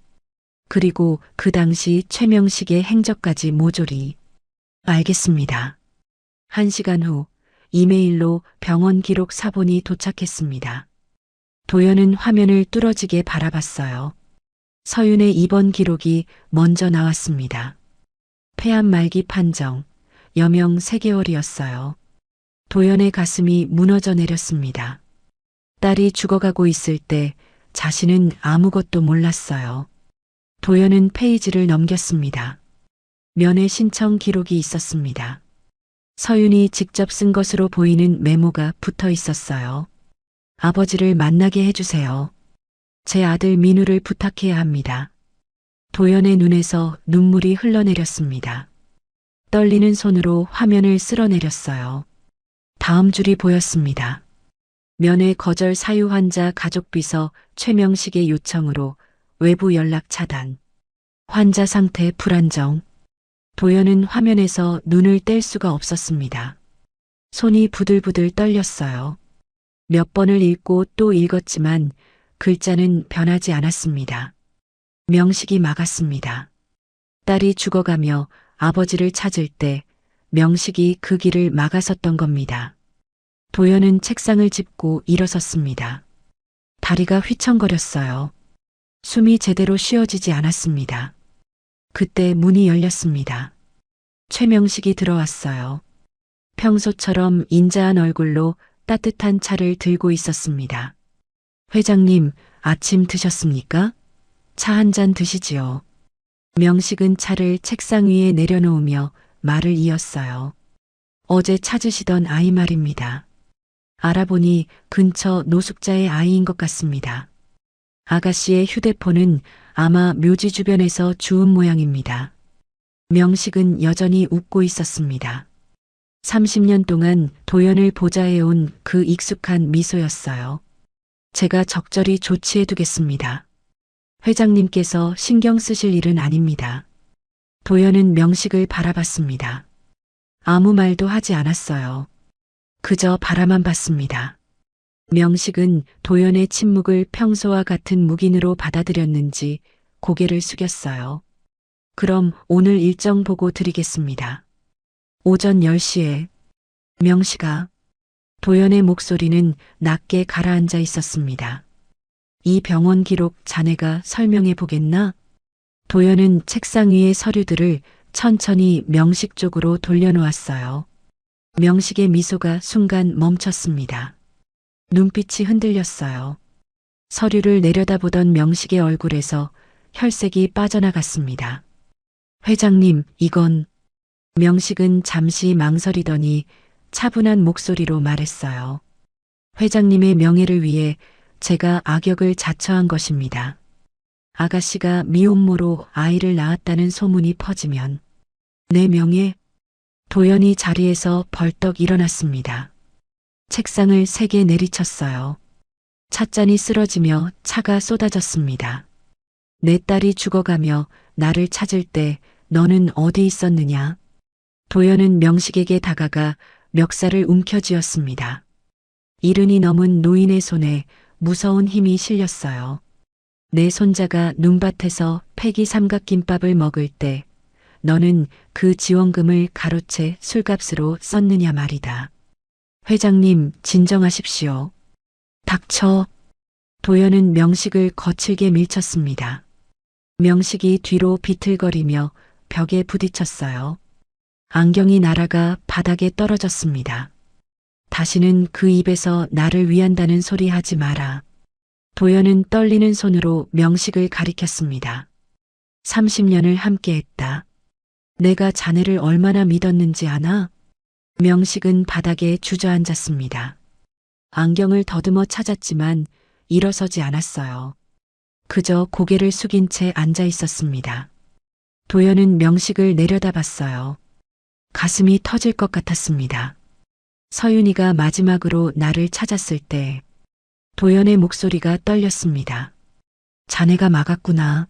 그리고 그 당시 최명식의 행적까지 모조리. 알겠습니다. 1시간 후 이메일로 병원 기록 사본이 도착했습니다. 도연은 화면을 뚫어지게 바라봤어요. 서윤의 입원 기록이 먼저 나왔습니다. 폐암 말기 판정, 여명 3개월이었어요. 도연의 가슴이 무너져 내렸습니다. 딸이 죽어가고 있을 때 자신은 아무것도 몰랐어요. 도연은 페이지를 넘겼습니다. 면회 신청 기록이 있었습니다. 서윤이 직접 쓴 것으로 보이는 메모가 붙어 있었어요. 아버지를 만나게 해주세요. 제 아들 민우를 부탁해야 합니다. 도연의 눈에서 눈물이 흘러내렸습니다. 떨리는 손으로 화면을 쓸어내렸어요. 다음 줄이 보였습니다. 면회 거절 사유 환자 가족비서 최명식의 요청으로 외부 연락 차단. 환자 상태 불안정. 도연은 화면에서 눈을 뗄 수가 없었습니다. 손이 부들부들 떨렸어요. 몇 번을 읽고 또 읽었지만 글자는 변하지 않았습니다. 명식이 막았습니다. 딸이 죽어가며 아버지를 찾을 때 명식이 그 길을 막아섰던 겁니다. 도연은 책상을 짚고 일어섰습니다. 다리가 휘청거렸어요. 숨이 제대로 쉬어지지 않았습니다. 그때 문이 열렸습니다. 최명식이 들어왔어요. 평소처럼 인자한 얼굴로 따뜻한 차를 들고 있었습니다. 회장님, 아침 드셨습니까? 차 한 잔 드시지요. 명식은 차를 책상 위에 내려놓으며 말을 이었어요. 어제 찾으시던 아이 말입니다. 알아보니 근처 노숙자의 아이인 것 같습니다. 아가씨의 휴대폰은 아마 묘지 주변에서 주운 모양입니다. 명식은 여전히 웃고 있었습니다. 30년 동안 도연을 보좌해온 그 익숙한 미소였어요. 제가 적절히 조치해두겠습니다. 회장님께서 신경 쓰실 일은 아닙니다. 도연은 명식을 바라봤습니다. 아무 말도 하지 않았어요. 그저 바라만 봤습니다. 명식은 도연의 침묵을 평소와 같은 묵인으로 받아들였는지 고개를 숙였어요. 그럼 오늘 일정 보고 드리겠습니다. 오전 10시에. 명식아. 도연의 목소리는 낮게 가라앉아 있었습니다. 이 병원 기록 자네가 설명해 보겠나? 도연은 책상 위의 서류들을 천천히 명식 쪽으로 돌려놓았어요. 명식의 미소가 순간 멈췄습니다. 눈빛이 흔들렸어요. 서류를 내려다보던 명식의 얼굴에서 혈색이 빠져나갔습니다. 회장님, 이건... 명식은 잠시 망설이더니 차분한 목소리로 말했어요. 회장님의 명예를 위해 제가 악역을 자처한 것입니다. 아가씨가 미혼모로 아이를 낳았다는 소문이 퍼지면 내 명예? 도연이 자리에서 벌떡 일어났습니다. 책상을 3개 내리쳤어요. 찻잔이 쓰러지며 차가 쏟아졌습니다. 내 딸이 죽어가며 나를 찾을 때 너는 어디 있었느냐? 도연은 명식에게 다가가 멱살을 움켜쥐었습니다. 이른이 넘은 노인의 손에 무서운 힘이 실렸어요. 내 손자가 눈밭에서 패기 삼각김밥을 먹을 때 너는 그 지원금을 가로채 술값으로 썼느냐 말이다. 회장님, 진정하십시오. 닥쳐. 도연은 명식을 거칠게 밀쳤습니다. 명식이 뒤로 비틀거리며 벽에 부딪혔어요. 안경이 날아가 바닥에 떨어졌습니다. 다시는 그 입에서 나를 위한다는 소리 하지 마라. 도연은 떨리는 손으로 명식을 가리켰습니다. 30년을 함께했다. 내가 자네를 얼마나 믿었는지 아나? 명식은 바닥에 주저앉았습니다. 안경을 더듬어 찾았지만 일어서지 않았어요. 그저 고개를 숙인 채 앉아 있었습니다. 도연은 명식을 내려다봤어요. 가슴이 터질 것 같았습니다. 서윤이가 마지막으로 나를 찾았을 때 도연의 목소리가 떨렸습니다. 자네가 막았구나.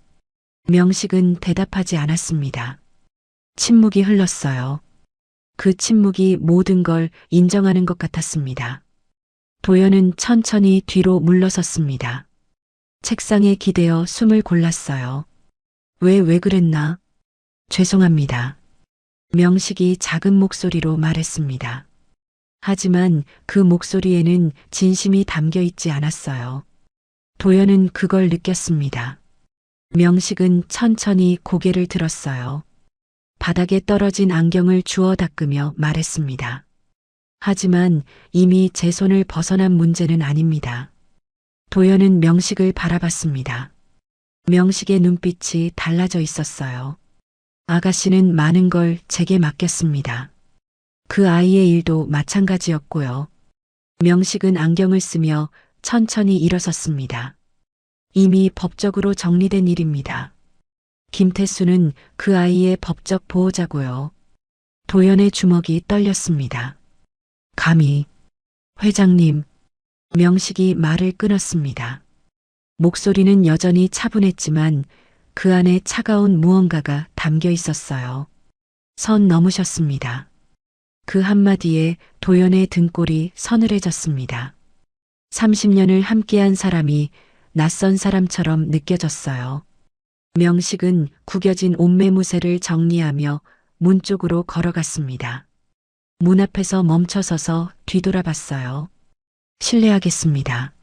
명식은 대답하지 않았습니다. 침묵이 흘렀어요. 그 침묵이 모든 걸 인정하는 것 같았습니다. 도연은 천천히 뒤로 물러섰습니다. 책상에 기대어 숨을 골랐어요. 왜 그랬나? 죄송합니다. 명식이 작은 목소리로 말했습니다. 하지만 그 목소리에는 진심이 담겨 있지 않았어요. 도연은 그걸 느꼈습니다. 명식은 천천히 고개를 들었어요. 바닥에 떨어진 안경을 주워 닦으며 말했습니다. 하지만 이미 제 손을 벗어난 문제는 아닙니다. 도연은 명식을 바라봤습니다. 명식의 눈빛이 달라져 있었어요. 아가씨는 많은 걸 제게 맡겼습니다. 그 아이의 일도 마찬가지였고요. 명식은 안경을 쓰며 천천히 일어섰습니다. 이미 법적으로 정리된 일입니다. 김태수는 그 아이의 법적 보호자고요. 도연의 주먹이 떨렸습니다. 감히. 회장님. 명식이 말을 끊었습니다. 목소리는 여전히 차분했지만 그 안에 차가운 무언가가 담겨 있었어요. 선 넘으셨습니다. 그 한마디에 도연의 등골이 서늘해졌습니다. 30년을 함께한 사람이 낯선 사람처럼 느껴졌어요. 명식은 구겨진 옷매무새를 정리하며 문 쪽으로 걸어갔습니다. 문 앞에서 멈춰서서 뒤돌아봤어요. 실례하겠습니다.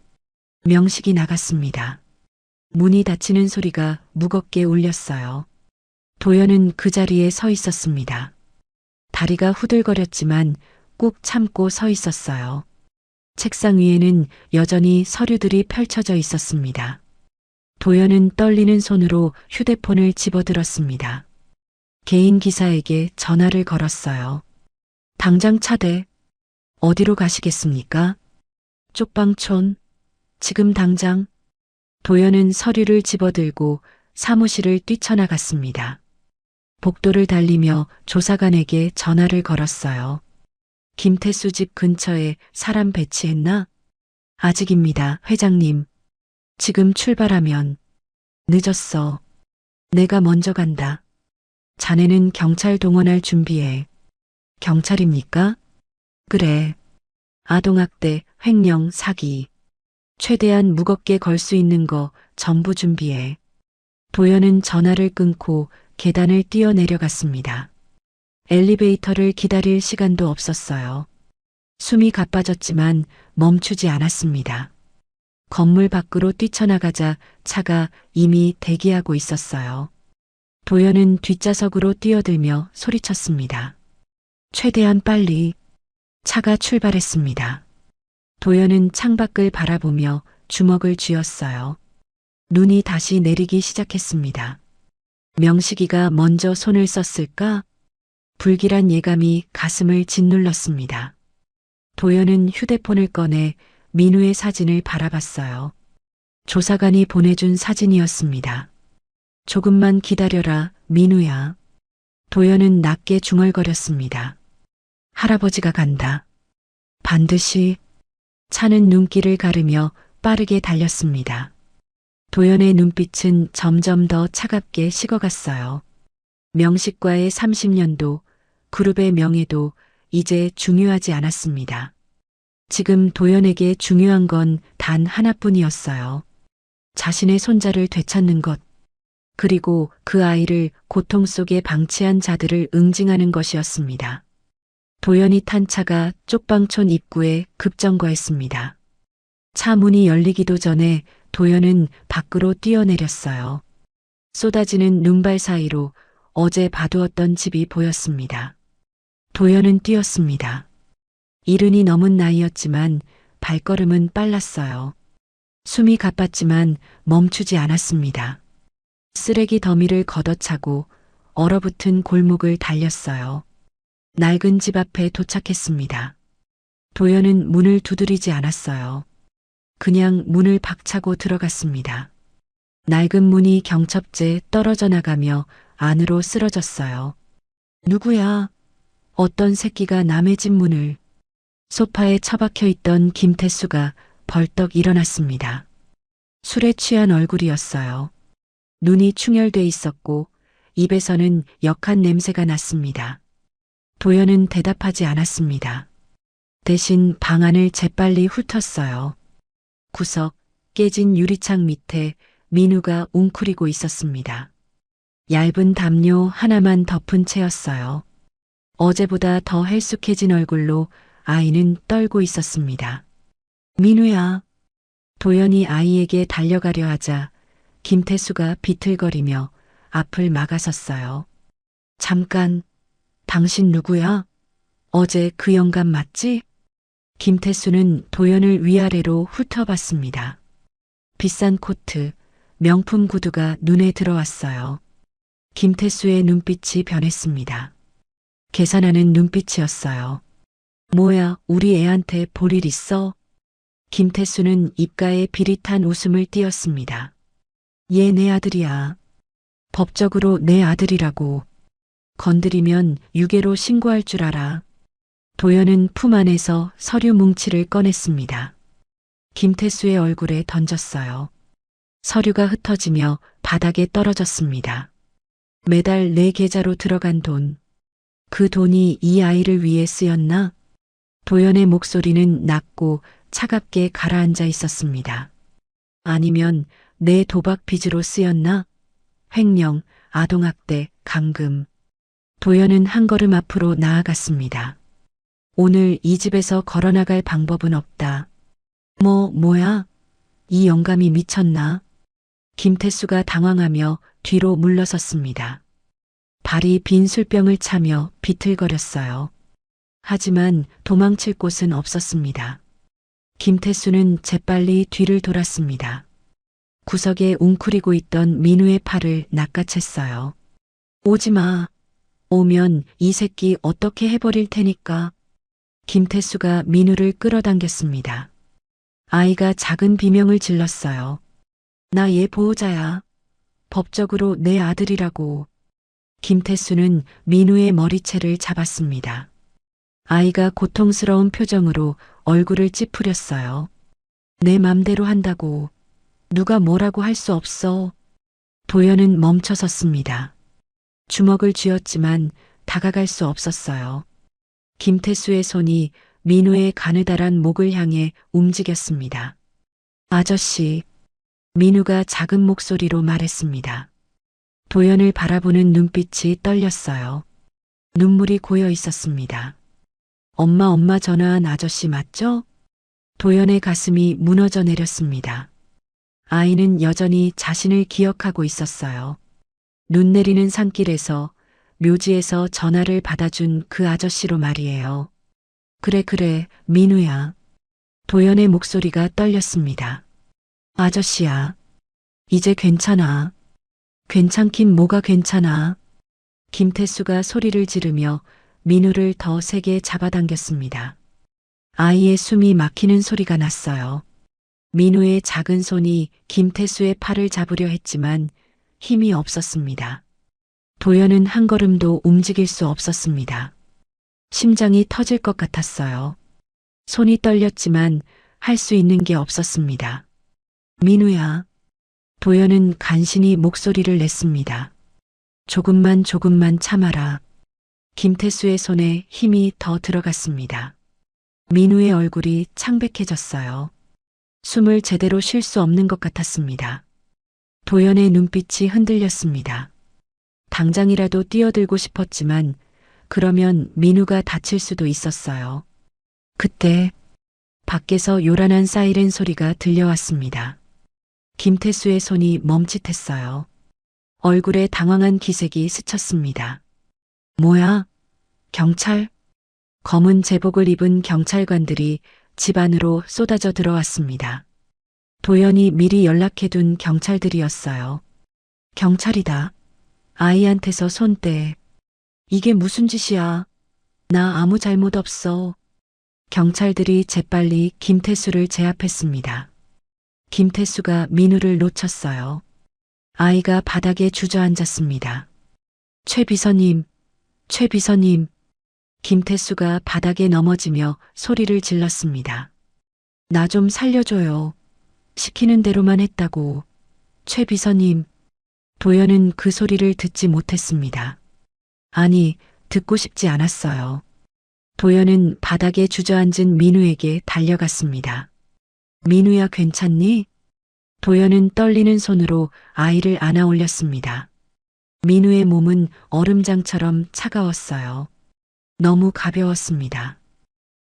명식이 나갔습니다. 문이 닫히는 소리가 무겁게 울렸어요. 도연은 그 자리에 서 있었습니다. 다리가 후들거렸지만 꾹 참고 서 있었어요. 책상 위에는 여전히 서류들이 펼쳐져 있었습니다. 도연은 떨리는 손으로 휴대폰을 집어들었습니다. 개인 기사에게 전화를 걸었어요. 당장 차대. 어디로 가시겠습니까? 쪽방촌. 지금 당장. 도연은 서류를 집어들고 사무실을 뛰쳐나갔습니다. 복도를 달리며 조사관에게 전화를 걸었어요. 김태수 집 근처에 사람 배치했나? 아직입니다, 회장님. 지금 출발하면 늦었어. 내가 먼저 간다. 자네는 경찰 동원할 준비해. 경찰입니까? 그래. 아동학대, 횡령, 사기. 최대한 무겁게 걸 수 있는 거 전부 준비해. 도연은 전화를 끊고 계단을 뛰어내려갔습니다. 엘리베이터를 기다릴 시간도 없었어요. 숨이 가빠졌지만 멈추지 않았습니다. 건물 밖으로 뛰쳐나가자 차가 이미 대기하고 있었어요. 도연은 뒷좌석으로 뛰어들며 소리쳤습니다. 최대한 빨리. 차가 출발했습니다. 도연은 창밖을 바라보며 주먹을 쥐었어요. 눈이 다시 내리기 시작했습니다. 명식이가 먼저 손을 썼을까? 불길한 예감이 가슴을 짓눌렀습니다. 도연은 휴대폰을 꺼내 민우의 사진을 바라봤어요. 조사관이 보내준 사진이었습니다. 조금만 기다려라, 민우야. 도연은 낮게 중얼거렸습니다. 할아버지가 간다. 반드시. 차는 눈길을 가르며 빠르게 달렸습니다. 도연의 눈빛은 점점 더 차갑게 식어갔어요. 명식과의 30년도, 그룹의 명예도 이제 중요하지 않았습니다. 지금 도연에게 중요한 건 단 하나뿐이었어요. 자신의 손자를 되찾는 것. 그리고 그 아이를 고통 속에 방치한 자들을 응징하는 것이었습니다. 도연이 탄 차가 쪽방촌 입구에 급정거했습니다. 차 문이 열리기도 전에 도연은 밖으로 뛰어내렸어요. 쏟아지는 눈발 사이로 어제 봐두었던 집이 보였습니다. 도연은 뛰었습니다. 70이 넘은 나이였지만 발걸음은 빨랐어요. 숨이 가빴지만 멈추지 않았습니다. 쓰레기 더미를 걷어차고 얼어붙은 골목을 달렸어요. 낡은 집 앞에 도착했습니다. 도연은 문을 두드리지 않았어요. 그냥 문을 박차고 들어갔습니다. 낡은 문이 경첩제 떨어져 나가며 안으로 쓰러졌어요. 누구야? 어떤 새끼가 남의 집 문을. 소파에 처박혀 있던 김태수가 벌떡 일어났습니다. 술에 취한 얼굴이었어요. 눈이 충혈돼 있었고 입에서는 역한 냄새가 났습니다. 도연은 대답하지 않았습니다. 대신 방 안을 재빨리 훑었어요. 구석 깨진 유리창 밑에 민우가 웅크리고 있었습니다. 얇은 담요 하나만 덮은 채였어요. 어제보다 더 헬쑥해진 얼굴로 아이는 떨고 있었습니다. 민우야. 도연이 아이에게 달려가려 하자 김태수가 비틀거리며 앞을 막아섰어요. 잠깐, 당신 누구야? 어제 그 영감 맞지? 김태수는 도연을 위아래로 훑어봤습니다. 비싼 코트, 명품 구두가 눈에 들어왔어요. 김태수의 눈빛이 변했습니다. 계산하는 눈빛이었어요. 뭐야, 우리 애한테 볼 일 있어? 김태수는 입가에 비릿한 웃음을 띄었습니다. 얘 내 아들이야. 법적으로 내 아들이라고. 건드리면 유괴로 신고할 줄 알아. 도연은 품 안에서 서류 뭉치를 꺼냈습니다. 김태수의 얼굴에 던졌어요. 서류가 흩어지며 바닥에 떨어졌습니다. 매달 내 계좌로 들어간 돈. 그 돈이 이 아이를 위해 쓰였나? 도연의 목소리는 낮고 차갑게 가라앉아 있었습니다. 아니면 내 도박 빚으로 쓰였나? 횡령, 아동학대, 감금. 도연은 한 걸음 앞으로 나아갔습니다. 오늘 이 집에서 걸어나갈 방법은 없다. 뭐야? 이 영감이 미쳤나? 김태수가 당황하며 뒤로 물러섰습니다. 발이 빈 술병을 차며 비틀거렸어요. 하지만 도망칠 곳은 없었습니다. 김태수는 재빨리 뒤를 돌았습니다. 구석에 웅크리고 있던 민우의 팔을 낚아챘어요. 오지 마. 오면 이 새끼 어떻게 해버릴 테니까. 김태수가 민우를 끌어당겼습니다. 아이가 작은 비명을 질렀어요. 나 얘 보호자야. 법적으로 내 아들이라고. 김태수는 민우의 머리채를 잡았습니다. 아이가 고통스러운 표정으로 얼굴을 찌푸렸어요. 내 맘대로 한다고. 누가 뭐라고 할 수 없어. 도연은 멈춰섰습니다. 주먹을 쥐었지만 다가갈 수 없었어요. 김태수의 손이 민우의 가느다란 목을 향해 움직였습니다. 아저씨. 민우가 작은 목소리로 말했습니다. 도연을 바라보는 눈빛이 떨렸어요. 눈물이 고여 있었습니다. 엄마 전화한 아저씨 맞죠? 도연의 가슴이 무너져 내렸습니다. 아이는 여전히 자신을 기억하고 있었어요. 눈 내리는 산길에서 묘지에서 전화를 받아준 그 아저씨로 말이에요. 그래, 민우야. 도연의 목소리가 떨렸습니다. 아저씨야. 이제 괜찮아. 괜찮긴 뭐가 괜찮아. 김태수가 소리를 지르며 민우를 더 세게 잡아당겼습니다. 아이의 숨이 막히는 소리가 났어요. 민우의 작은 손이 김태수의 팔을 잡으려 했지만 힘이 없었습니다. 도연은 한 걸음도 움직일 수 없었습니다. 심장이 터질 것 같았어요. 손이 떨렸지만 할 수 있는 게 없었습니다. 민우야. 도연은 간신히 목소리를 냈습니다. 조금만 참아라. 김태수의 손에 힘이 더 들어갔습니다. 민우의 얼굴이 창백해졌어요. 숨을 제대로 쉴 수 없는 것 같았습니다. 도연의 눈빛이 흔들렸습니다. 당장이라도 뛰어들고 싶었지만 그러면 민우가 다칠 수도 있었어요. 그때 밖에서 요란한 사이렌 소리가 들려왔습니다. 김태수의 손이 멈칫했어요. 얼굴에 당황한 기색이 스쳤습니다. 뭐야? 경찰? 검은 제복을 입은 경찰관들이 집 안으로 쏟아져 들어왔습니다. 도연이 미리 연락해둔 경찰들이었어요. 경찰이다. 아이한테서 손 떼. 이게 무슨 짓이야? 나 아무 잘못 없어. 경찰들이 재빨리 김태수를 제압했습니다. 김태수가 민우를 놓쳤어요. 아이가 바닥에 주저앉았습니다. 최 비서님, 최 비서님. 김태수가 바닥에 넘어지며 소리를 질렀습니다. 나 좀 살려줘요. 시키는 대로만 했다고. 최 비서님. 도연은 그 소리를 듣지 못했습니다. 아니, 듣고 싶지 않았어요. 도연은 바닥에 주저앉은 민우에게 달려갔습니다. 민우야, 괜찮니? 도연은 떨리는 손으로 아이를 안아 올렸습니다. 민우의 몸은 얼음장처럼 차가웠어요. 너무 가벼웠습니다.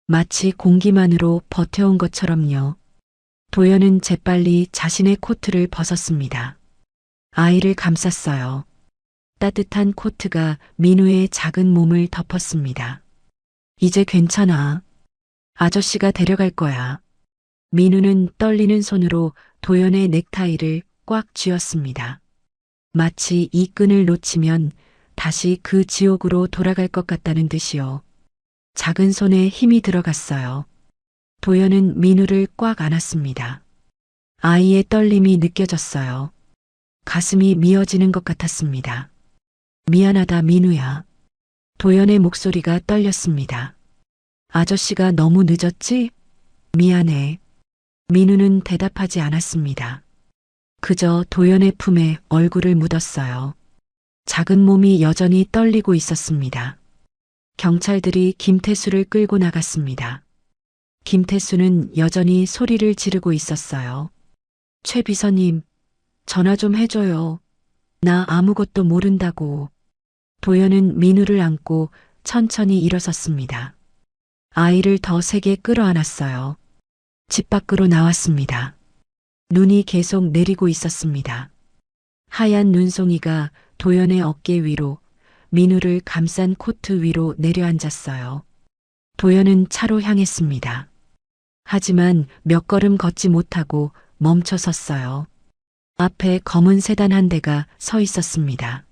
마치 공기만으로 버텨온 것처럼요. 도연은 재빨리 자신의 코트를 벗었습니다. 아이를 감쌌어요. 따뜻한 코트가 민우의 작은 몸을 덮었습니다. 이제 괜찮아. 아저씨가 데려갈 거야. 민우는 떨리는 손으로 도연의 넥타이를 꽉 쥐었습니다. 마치 이 끈을 놓치면 다시 그 지옥으로 돌아갈 것 같다는 듯이요. 작은 손에 힘이 들어갔어요. 도연은 민우를 꽉 안았습니다. 아이의 떨림이 느껴졌어요. 가슴이 미어지는 것 같았습니다. 미안하다, 민우야. 도연의 목소리가 떨렸습니다. 아저씨가 너무 늦었지? 미안해. 민우는 대답하지 않았습니다. 그저 도연의 품에 얼굴을 묻었어요. 작은 몸이 여전히 떨리고 있었습니다. 경찰들이 김태수를 끌고 나갔습니다. 김태수는 여전히 소리를 지르고 있었어요. 최 비서님, 전화 좀 해줘요. 나 아무것도 모른다고. 도연은 민우를 안고 천천히 일어섰습니다. 아이를 더 세게 끌어안았어요. 집 밖으로 나왔습니다. 눈이 계속 내리고 있었습니다. 하얀 눈송이가 도연의 어깨 위로, 민우를 감싼 코트 위로 내려앉았어요. 도연은 차로 향했습니다. 하지만 몇 걸음 걷지 못하고 멈춰 섰어요. 앞에 검은 세단 한 대가 서 있었습니다.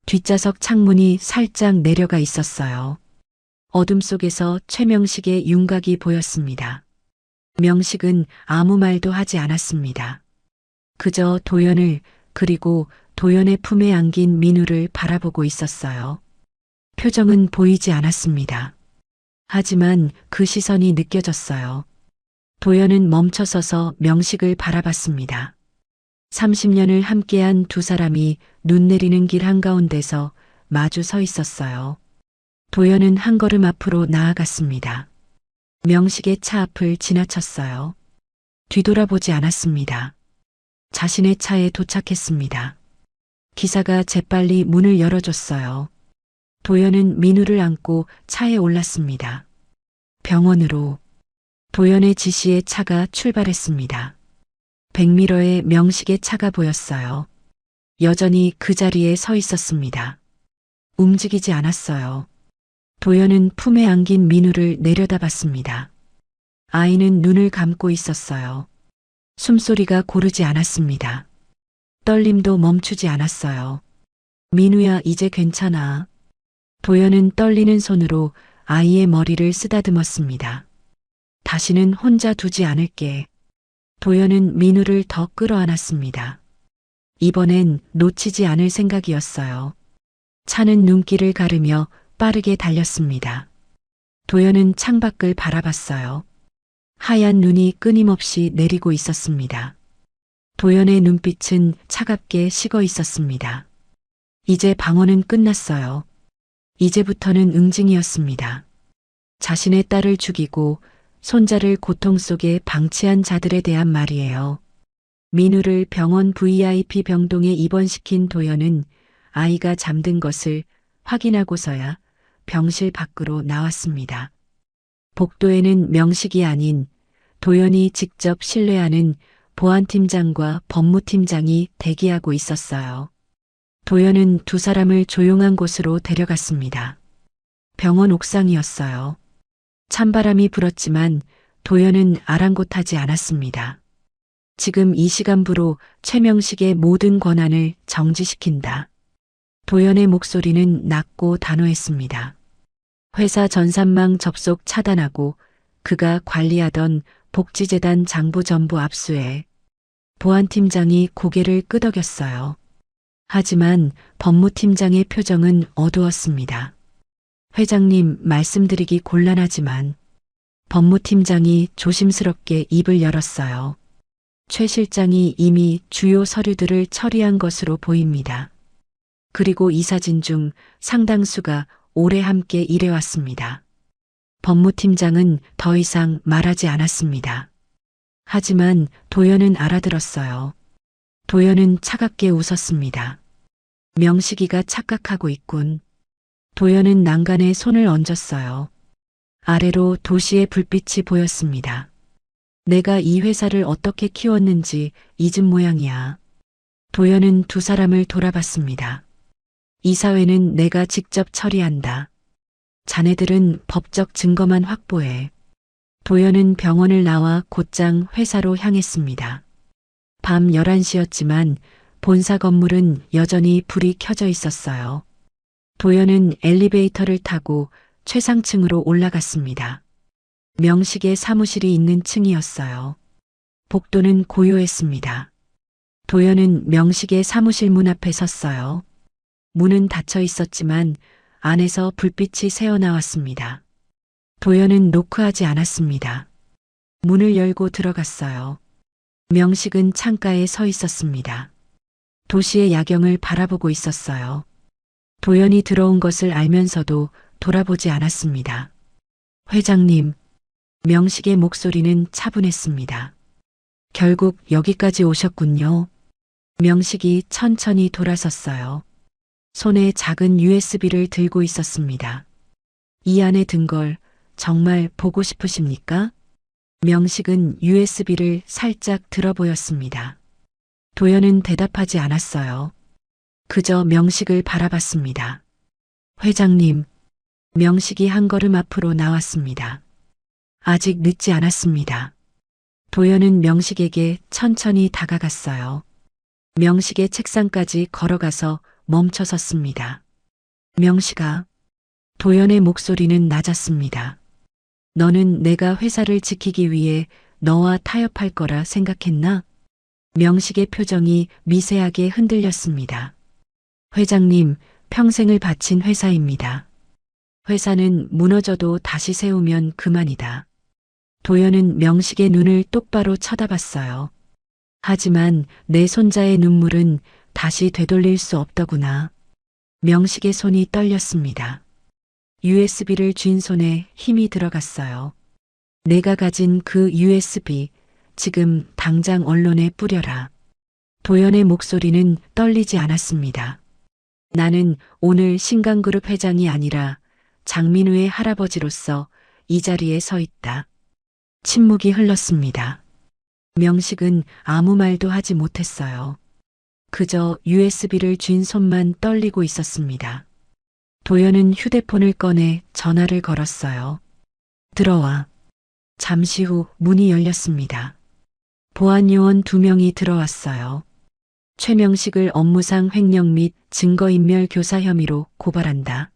뒷좌석 창문이 살짝 내려가 있었어요. 어둠 속에서 최명식의 윤곽이 보였습니다. 명식은 아무 말도 하지 않았습니다. 그저 도연을, 그리고 도연의 품에 안긴 민우를 바라보고 있었어요. 표정은 보이지 않았습니다. 하지만 그 시선이 느껴졌어요. 도연은 멈춰서서 명식을 바라봤습니다. 30년을 함께한 두 사람이 눈 내리는 길 한가운데서 마주 서 있었어요. 도연은 한 걸음 앞으로 나아갔습니다. 명식의 차 앞을 지나쳤어요. 뒤돌아보지 않았습니다. 자신의 차에 도착했습니다. 기사가 재빨리 문을 열어줬어요. 도연은 민우를 안고 차에 올랐습니다. 병원으로. 도연의 지시에 차가 출발했습니다. 백미러에 명식의 차가 보였어요. 여전히 그 자리에 서 있었습니다. 움직이지 않았어요. 도연은 품에 안긴 민우를 내려다봤습니다. 아이는 눈을 감고 있었어요. 숨소리가 고르지 않았습니다. 떨림도 멈추지 않았어요. 민우야, 이제 괜찮아. 도연은 떨리는 손으로 아이의 머리를 쓰다듬었습니다. 다시는 혼자 두지 않을게. 도연은 민우를 더 끌어안았습니다. 이번엔 놓치지 않을 생각이었어요. 차는 눈길을 가르며 빠르게 달렸습니다. 도연은 창밖을 바라봤어요. 하얀 눈이 끊임없이 내리고 있었습니다. 도연의 눈빛은 차갑게 식어 있었습니다. 이제 방어는 끝났어요. 이제부터는 응징이었습니다. 자신의 딸을 죽이고 손자를 고통 속에 방치한 자들에 대한 말이에요. 민우를 병원 VIP 병동에 입원시킨 도연은 아이가 잠든 것을 확인하고서야 병실 밖으로 나왔습니다. 복도에는 명식이 아닌 도연이 직접 신뢰하는 보안팀장과 법무팀장이 대기하고 있었어요. 도연은 두 사람을 조용한 곳으로 데려갔습니다. 병원 옥상이었어요. 찬바람이 불었지만 도연은 아랑곳하지 않았습니다. 지금 이 시간부로 최명식의 모든 권한을 정지시킨다. 도연의 목소리는 낮고 단호했습니다. 회사 전산망 접속 차단하고 그가 관리하던 복지재단 장부 전부 압수해. 보안팀장이 고개를 끄덕였어요. 하지만 법무팀장의 표정은 어두웠습니다. 회장님, 말씀드리기 곤란하지만. 법무팀장이 조심스럽게 입을 열었어요. 최 실장이 이미 주요 서류들을 처리한 것으로 보입니다. 그리고 이 사진 중 상당수가 오래 함께 일해왔습니다. 법무팀장은 더 이상 말하지 않았습니다. 하지만 도연은 알아들었어요. 도연은 차갑게 웃었습니다. 명식이가 착각하고 있군. 도연은 난간에 손을 얹었어요. 아래로 도시의 불빛이 보였습니다. 내가 이 회사를 어떻게 키웠는지 잊은 모양이야. 도연은 두 사람을 돌아봤습니다. 이 사회는 내가 직접 처리한다. 자네들은 법적 증거만 확보해. 도연은 병원을 나와 곧장 회사로 향했습니다. 밤 11시였지만 본사 건물은 여전히 불이 켜져 있었어요. 도연은 엘리베이터를 타고 최상층으로 올라갔습니다. 명식의 사무실이 있는 층이었어요. 복도는 고요했습니다. 도연은 명식의 사무실 문 앞에 섰어요. 문은 닫혀 있었지만 안에서 불빛이 새어나왔습니다. 도연은 노크하지 않았습니다. 문을 열고 들어갔어요. 명식은 창가에 서 있었습니다. 도시의 야경을 바라보고 있었어요. 도연이 들어온 것을 알면서도 돌아보지 않았습니다. 회장님, 명식의 목소리는 차분했습니다. 결국 여기까지 오셨군요. 명식이 천천히 돌아섰어요. 손에 작은 USB를 들고 있었습니다. 이 안에 든 걸 정말 보고 싶으십니까? 명식은 USB를 살짝 들어 보였습니다. 도연은 대답하지 않았어요. 그저 명식을 바라봤습니다. 회장님, 명식이 한 걸음 앞으로 나왔습니다. 아직 늦지 않았습니다. 도연은 명식에게 천천히 다가갔어요. 명식의 책상까지 걸어가서 멈춰 섰습니다. 명식아. 도연의 목소리는 낮았습니다. 너는 내가 회사를 지키기 위해 너와 타협할 거라 생각했나? 명식의 표정이 미세하게 흔들렸습니다. 회장님, 평생을 바친 회사입니다. 회사는 무너져도 다시 세우면 그만이다. 도연은 명식의 눈을 똑바로 쳐다봤어요. 하지만 내 손자의 눈물은 다시 되돌릴 수 없더구나. 명식의 손이 떨렸습니다. USB를 쥔 손에 힘이 들어갔어요. 내가 가진 그 USB, 지금 당장 언론에 뿌려라. 도연의 목소리는 떨리지 않았습니다. 나는 오늘 신강그룹 회장이 아니라 장민우의 할아버지로서 이 자리에 서 있다. 침묵이 흘렀습니다. 명식은 아무 말도 하지 못했어요. 그저 USB를 쥔 손만 떨리고 있었습니다. 도연은 휴대폰을 꺼내 전화를 걸었어요. 들어와. 잠시 후 문이 열렸습니다. 보안요원 2명이 들어왔어요. 최명식을 업무상 횡령 및 증거인멸 교사 혐의로 고발한다.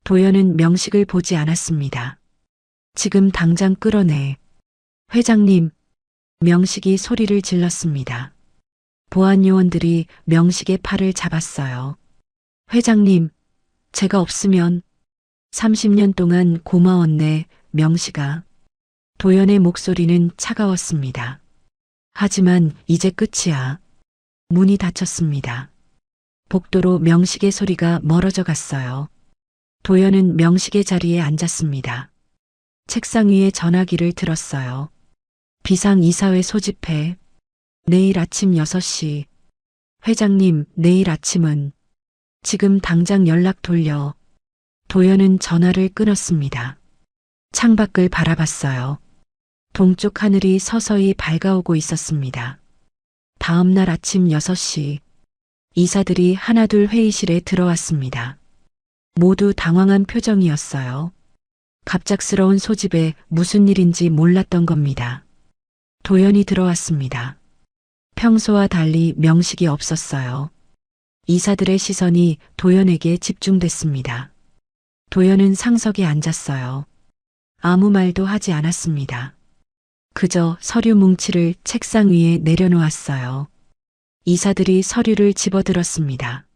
도연은 명식을 보지 않았습니다. 지금 당장 끌어내. 회장님. 명식이 소리를 질렀습니다. 보안요원들이 명식의 팔을 잡았어요. 회장님, 제가 없으면 30년 동안 고마웠네, 명식아. 도연의 목소리는 차가웠습니다. 하지만 이제 끝이야. 문이 닫혔습니다. 복도로 명식의 소리가 멀어져 갔어요. 도연은 명식의 자리에 앉았습니다. 책상 위에 전화기를 들었어요. 비상이사회 소집해. 내일 아침 6시. 회장님, 내일 아침은 지금 당장 연락 돌려. 도연은 전화를 끊었습니다. 창밖을 바라봤어요. 동쪽 하늘이 서서히 밝아오고 있었습니다. 다음 날 아침 6시, 이사들이 하나둘 회의실에 들어왔습니다. 모두 당황한 표정이었어요. 갑작스러운 소집에 무슨 일인지 몰랐던 겁니다. 도연이 들어왔습니다. 평소와 달리 명식이 없었어요. 이사들의 시선이 도연에게 집중됐습니다. 도연은 상석에 앉았어요. 아무 말도 하지 않았습니다. 그저 서류 뭉치를 책상 위에 내려놓았어요. 이사들이 서류를 집어들었습니다.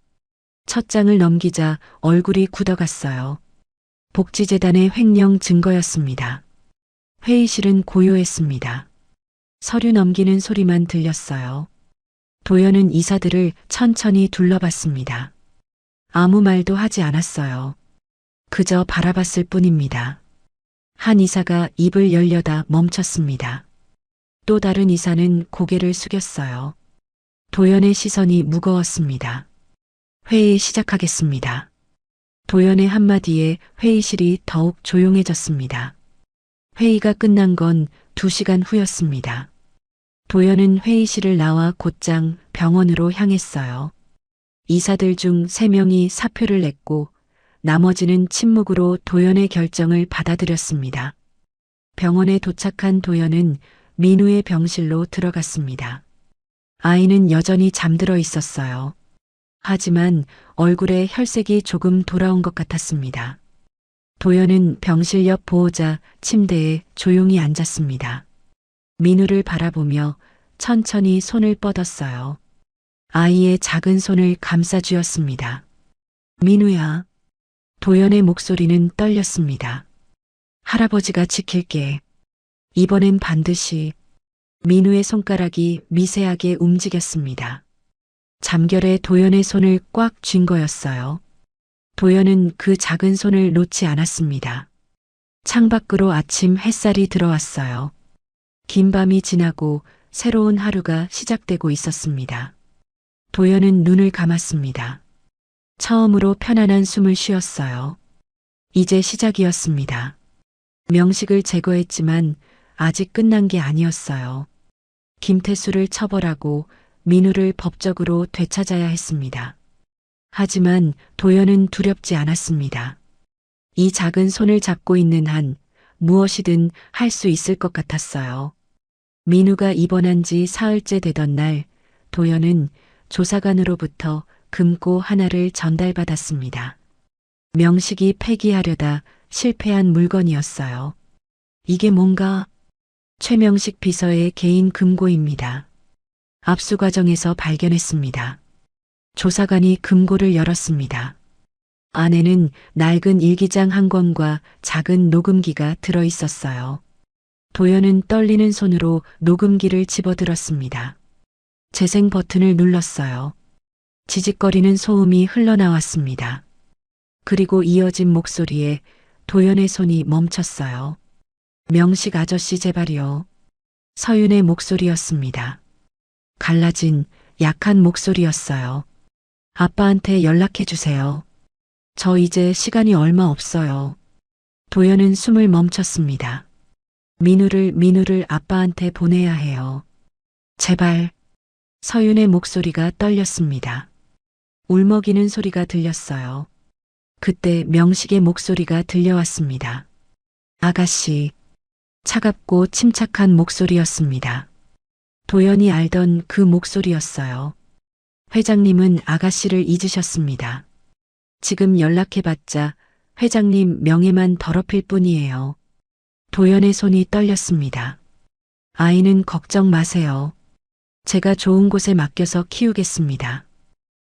첫 장을 넘기자 얼굴이 굳어갔어요. 복지재단의 횡령 증거였습니다. 회의실은 고요했습니다. 서류 넘기는 소리만 들렸어요. 도연은 이사들을 천천히 둘러봤습니다. 아무 말도 하지 않았어요. 그저 바라봤을 뿐입니다. 한 이사가 입을 열려다 멈췄습니다. 또 다른 이사는 고개를 숙였어요. 도연의 시선이 무거웠습니다. 회의 시작하겠습니다. 도연의 한마디에 회의실이 더욱 조용해졌습니다. 회의가 끝난 건 2시간 후였습니다. 도연은 회의실을 나와 곧장 병원으로 향했어요. 이사들 중 3명이 사표를 냈고 나머지는 침묵으로 도연의 결정을 받아들였습니다. 병원에 도착한 도연은 민우의 병실로 들어갔습니다. 아이는 여전히 잠들어 있었어요. 하지만 얼굴에 혈색이 조금 돌아온 것 같았습니다. 도연은 병실 옆 보호자 침대에 조용히 앉았습니다. 민우를 바라보며 천천히 손을 뻗었어요. 아이의 작은 손을 감싸쥐었습니다. 민우야. 도연의 목소리는 떨렸습니다. 할아버지가 지킬게. 이번엔 반드시. 민우의 손가락이 미세하게 움직였습니다. 잠결에 도연의 손을 꽉 쥔 거였어요. 도연은 그 작은 손을 놓지 않았습니다. 창밖으로 아침 햇살이 들어왔어요. 긴 밤이 지나고 새로운 하루가 시작되고 있었습니다. 도연은 눈을 감았습니다. 처음으로 편안한 숨을 쉬었어요. 이제 시작이었습니다. 명식을 제거했지만 아직 끝난 게 아니었어요. 김태수를 처벌하고 민우를 법적으로 되찾아야 했습니다. 하지만 도연은 두렵지 않았습니다. 이 작은 손을 잡고 있는 한 무엇이든 할 수 있을 것 같았어요. 민우가 입원한 지 사흘째 되던 날, 도연은 조사관으로부터 금고 하나를 전달받았습니다. 명식이 폐기하려다 실패한 물건이었어요. 이게 뭔가? 최명식 비서의 개인 금고입니다. 압수 과정에서 발견했습니다. 조사관이 금고를 열었습니다. 안에는 낡은 일기장 한 권과 작은 녹음기가 들어 있었어요. 도연은 떨리는 손으로 녹음기를 집어들었습니다. 재생 버튼을 눌렀어요. 지직거리는 소음이 흘러나왔습니다. 그리고 이어진 목소리에 도연의 손이 멈췄어요. 명식 아저씨 제발이요. 서윤의 목소리였습니다. 갈라진 약한 목소리였어요. 아빠한테 연락해 주세요. 저 이제 시간이 얼마 없어요. 도연은 숨을 멈췄습니다. 민우를 아빠한테 보내야 해요. 제발. 서윤의 목소리가 떨렸습니다. 울먹이는 소리가 들렸어요. 그때 명식의 목소리가 들려왔습니다. 아가씨. 차갑고 침착한 목소리였습니다. 도연이 알던 그 목소리였어요. 회장님은 아가씨를 잊으셨습니다. 지금 연락해봤자 회장님 명예만 더럽힐 뿐이에요. 도연의 손이 떨렸습니다. 아이는 걱정 마세요. 제가 좋은 곳에 맡겨서 키우겠습니다.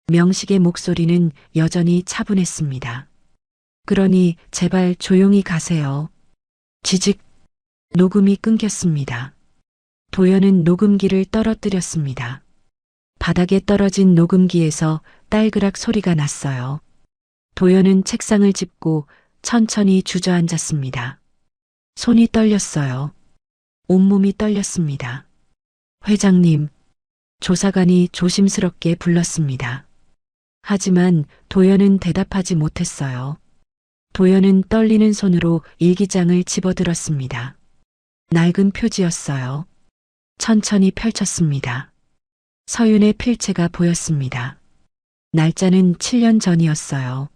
명식의 목소리는 여전히 차분했습니다. 그러니 제발 조용히 가세요. 지직. 녹음이 끊겼습니다. 도연은 녹음기를 떨어뜨렸습니다. 바닥에 떨어진 녹음기에서 딸그락 소리가 났어요. 도연은 책상을 짚고 천천히 주저앉았습니다. 손이 떨렸어요. 온몸이 떨렸습니다. 회장님, 조사관이 조심스럽게 불렀습니다. 하지만 도연은 대답하지 못했어요. 도연은 떨리는 손으로 일기장을 집어들었습니다. 낡은 표지였어요. 천천히 펼쳤습니다. 서윤의 필체가 보였습니다. 날짜는 7년 전이었어요.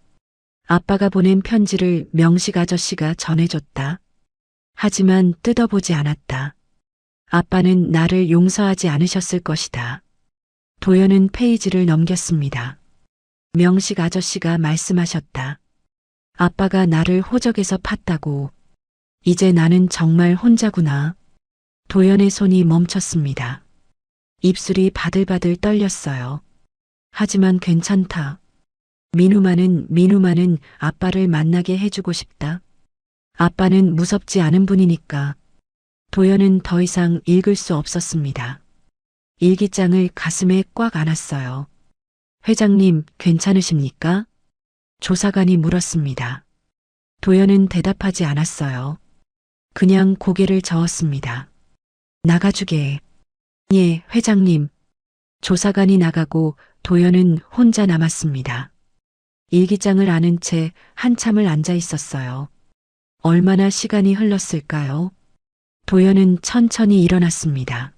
아빠가 보낸 편지를 명식 아저씨가 전해줬다. 하지만 뜯어보지 않았다. 아빠는 나를 용서하지 않으셨을 것이다. 도연은 페이지를 넘겼습니다. 명식 아저씨가 말씀하셨다. 아빠가 나를 호적에서 팠다고. 이제 나는 정말 혼자구나. 도연의 손이 멈췄습니다. 입술이 바들바들 떨렸어요. 하지만 괜찮다. 민우만은 아빠를 만나게 해주고 싶다. 아빠는 무섭지 않은 분이니까. 도연은 더 이상 읽을 수 없었습니다. 일기장을 가슴에 꽉 안았어요. 회장님, 괜찮으십니까? 조사관이 물었습니다. 도연은 대답하지 않았어요. 그냥 고개를 저었습니다. 나가주게. 예, 회장님. 조사관이 나가고 도연은 혼자 남았습니다. 일기장을 아는 채 한참을 앉아 있었어요. 얼마나 시간이 흘렀을까요? 도연은 천천히 일어났습니다.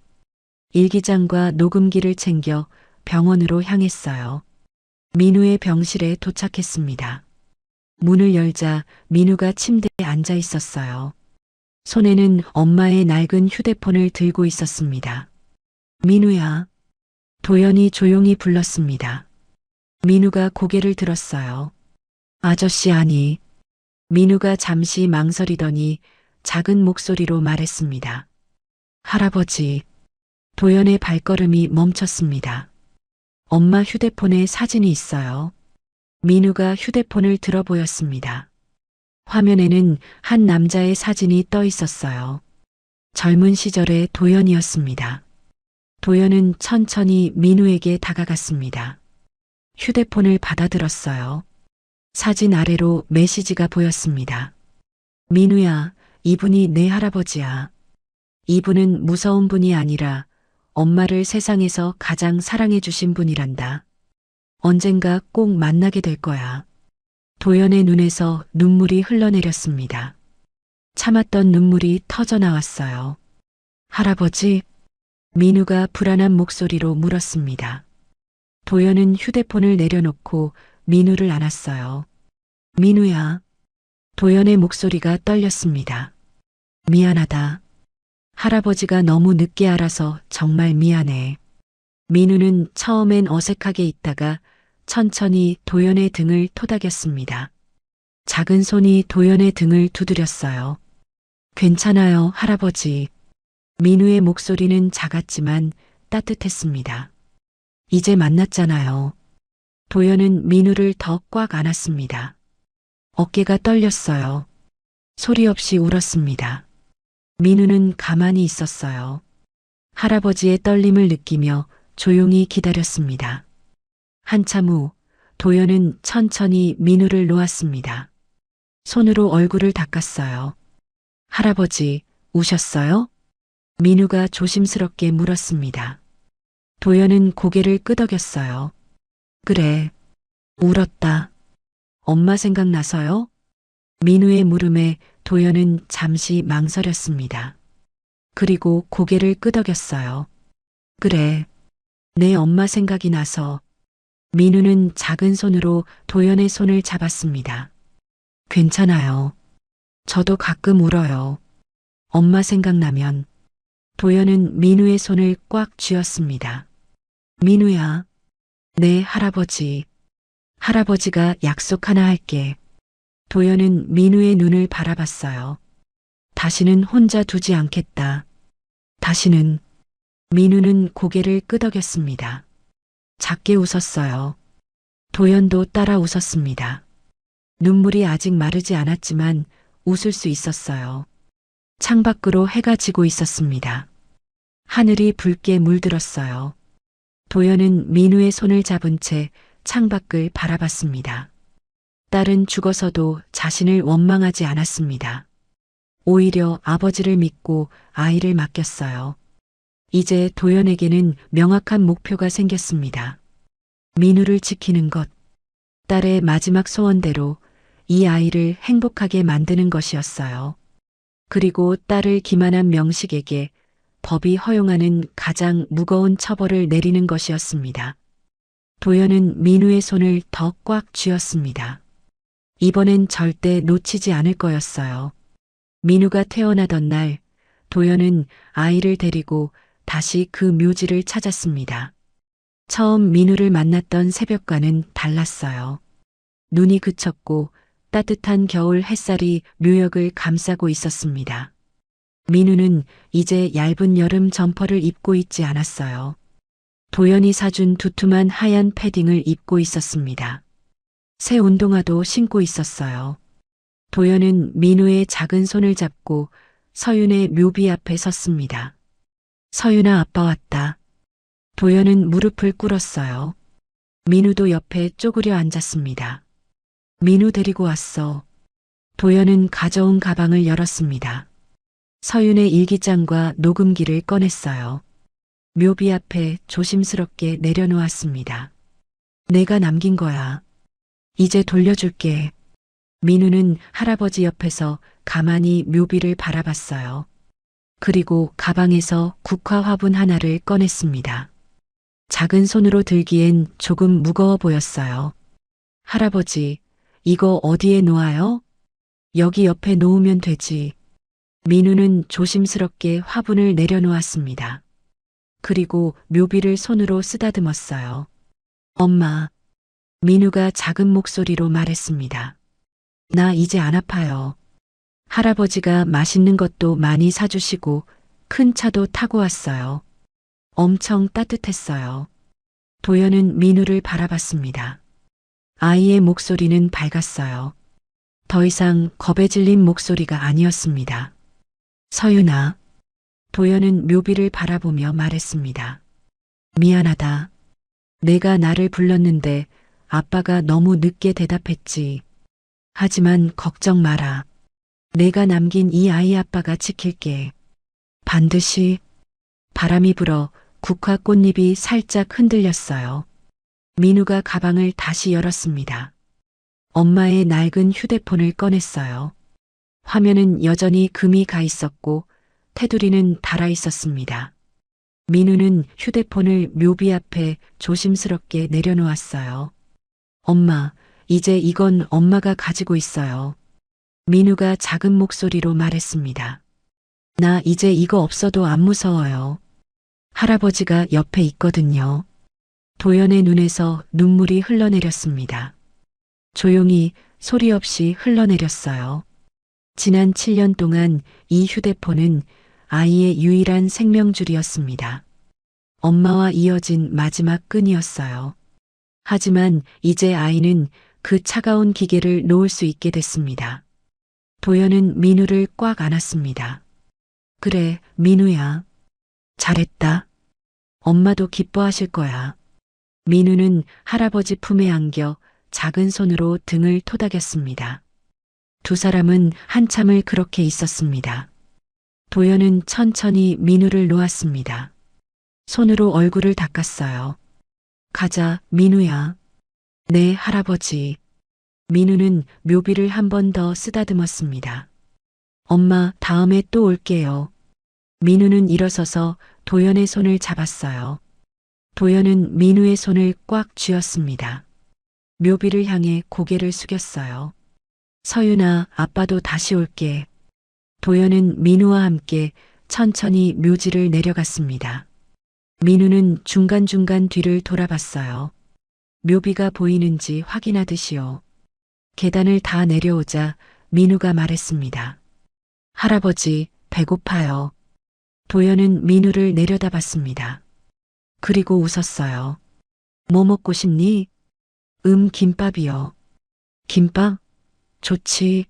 일기장과 녹음기를 챙겨 병원으로 향했어요. 민우의 병실에 도착했습니다. 문을 열자 민우가 침대에 앉아 있었어요. 손에는 엄마의 낡은 휴대폰을 들고 있었습니다. 민우야. 도연이 조용히 불렀습니다. 민우가 고개를 들었어요. 아저씨 아니. 민우가 잠시 망설이더니 작은 목소리로 말했습니다. 할아버지. 도연의 발걸음이 멈췄습니다. 엄마 휴대폰에 사진이 있어요. 민우가 휴대폰을 들어 보였습니다. 화면에는 한 남자의 사진이 떠 있었어요. 젊은 시절의 도연이었습니다. 도연은 천천히 민우에게 다가갔습니다. 휴대폰을 받아들었어요. 사진 아래로 메시지가 보였습니다. 민우야, 이분이 내 할아버지야. 이분은 무서운 분이 아니라 엄마를 세상에서 가장 사랑해주신 분이란다. 언젠가 꼭 만나게 될 거야. 도연의 눈에서 눈물이 흘러내렸습니다. 참았던 눈물이 터져 나왔어요. 할아버지? 민우가 불안한 목소리로 물었습니다. 도연은 휴대폰을 내려놓고 민우를 안았어요. 민우야. 도연의 목소리가 떨렸습니다. 미안하다. 할아버지가 너무 늦게 알아서 정말 미안해. 민우는 처음엔 어색하게 있다가 천천히 도연의 등을 토닥였습니다. 작은 손이 도연의 등을 두드렸어요. 괜찮아요, 할아버지. 민우의 목소리는 작았지만 따뜻했습니다. 이제 만났잖아요. 도연은 민우를 더 꽉 안았습니다. 어깨가 떨렸어요. 소리 없이 울었습니다. 민우는 가만히 있었어요. 할아버지의 떨림을 느끼며 조용히 기다렸습니다. 한참 후 도연은 천천히 민우를 놓았습니다. 손으로 얼굴을 닦았어요. 할아버지, 우셨어요? 민우가 조심스럽게 물었습니다. 도연은 고개를 끄덕였어요. 그래, 울었다. 엄마 생각나서요? 민우의 물음에 도연은 잠시 망설였습니다. 그리고 고개를 끄덕였어요. 그래, 내 엄마 생각이 나서. 민우는 작은 손으로 도연의 손을 잡았습니다. 괜찮아요. 저도 가끔 울어요. 엄마 생각나면. 도연은 민우의 손을 꽉 쥐었습니다. 민우야. 네, 할아버지. 할아버지가 약속 하나 할게. 도연은 민우의 눈을 바라봤어요. 다시는 혼자 두지 않겠다. 다시는. 민우는 고개를 끄덕였습니다. 작게 웃었어요. 도연도 따라 웃었습니다. 눈물이 아직 마르지 않았지만 웃을 수 있었어요. 창밖으로 해가 지고 있었습니다. 하늘이 붉게 물들었어요. 도연은 민우의 손을 잡은 채 창밖을 바라봤습니다. 딸은 죽어서도 자신을 원망하지 않았습니다. 오히려 아버지를 믿고 아이를 맡겼어요. 이제 도연에게는 명확한 목표가 생겼습니다. 민우를 지키는 것, 딸의 마지막 소원대로 이 아이를 행복하게 만드는 것이었어요. 그리고 딸을 기만한 명식에게 법이 허용하는 가장 무거운 처벌을 내리는 것이었습니다. 도연은 민우의 손을 더 꽉 쥐었습니다. 이번엔 절대 놓치지 않을 거였어요. 민우가 태어나던 날, 도연은 아이를 데리고 다시 그 묘지를 찾았습니다. 처음 민우를 만났던 새벽과는 달랐어요. 눈이 그쳤고 따뜻한 겨울 햇살이 묘역을 감싸고 있었습니다. 민우는 이제 얇은 여름 점퍼를 입고 있지 않았어요. 도연이 사준 두툼한 하얀 패딩을 입고 있었습니다. 새 운동화도 신고 있었어요. 도연은 민우의 작은 손을 잡고 서윤의 묘비 앞에 섰습니다. 서윤아, 아빠 왔다. 도연은 무릎을 꿇었어요. 민우도 옆에 쪼그려 앉았습니다. 민우 데리고 왔어. 도연은 가져온 가방을 열었습니다. 서윤의 일기장과 녹음기를 꺼냈어요. 묘비 앞에 조심스럽게 내려놓았습니다. 내가 남긴 거야. 이제 돌려줄게. 민우는 할아버지 옆에서 가만히 묘비를 바라봤어요. 그리고 가방에서 국화 화분 하나를 꺼냈습니다. 작은 손으로 들기엔 조금 무거워 보였어요. 할아버지, 이거 어디에 놓아요? 여기 옆에 놓으면 되지. 민우는 조심스럽게 화분을 내려놓았습니다. 그리고 묘비를 손으로 쓰다듬었어요. 엄마, 민우가 작은 목소리로 말했습니다. 나 이제 안 아파요. 할아버지가 맛있는 것도 많이 사주시고 큰 차도 타고 왔어요. 엄청 따뜻했어요. 도연은 민우를 바라봤습니다. 아이의 목소리는 밝았어요. 더 이상 겁에 질린 목소리가 아니었습니다. 서윤아. 도연은 묘비를 바라보며 말했습니다. 미안하다. 내가 나를 불렀는데 아빠가 너무 늦게 대답했지. 하지만 걱정 마라. 내가 남긴 이 아이 아빠가 지킬게. 반드시. 바람이 불어 국화 꽃잎이 살짝 흔들렸어요. 민우가 가방을 다시 열었습니다. 엄마의 낡은 휴대폰을 꺼냈어요. 화면은 여전히 금이 가 있었고 테두리는 달아 있었습니다. 민우는 휴대폰을 묘비 앞에 조심스럽게 내려놓았어요. 엄마, 이제 이건 엄마가 가지고 있어요. 민우가 작은 목소리로 말했습니다. 나 이제 이거 없어도 안 무서워요. 할아버지가 옆에 있거든요. 도연의 눈에서 눈물이 흘러내렸습니다. 조용히 소리 없이 흘러내렸어요. 지난 7년 동안 이 휴대폰은 아이의 유일한 생명줄이었습니다. 엄마와 이어진 마지막 끈이었어요. 하지만 이제 아이는 그 차가운 기계를 놓을 수 있게 됐습니다. 도연은 민우를 꽉 안았습니다. 그래, 민우야. 잘했다. 엄마도 기뻐하실 거야. 민우는 할아버지 품에 안겨 작은 손으로 등을 토닥였습니다. 두 사람은 한참을 그렇게 있었습니다. 도연은 천천히 민우를 놓았습니다. 손으로 얼굴을 닦았어요. 가자, 민우야. 네, 할아버지. 민우는 묘비를 한 번 더 쓰다듬었습니다. 엄마, 다음에 또 올게요. 민우는 일어서서 도연의 손을 잡았어요. 도연은 민우의 손을 꽉 쥐었습니다. 묘비를 향해 고개를 숙였어요. 서윤아, 아빠도 다시 올게. 도연은 민우와 함께 천천히 묘지를 내려갔습니다. 민우는 중간중간 뒤를 돌아봤어요. 묘비가 보이는지 확인하듯이요. 계단을 다 내려오자 민우가 말했습니다. 할아버지, 배고파요. 도연은 민우를 내려다봤습니다. 그리고 웃었어요. 뭐 먹고 싶니? 김밥이요. 김밥? 좋지.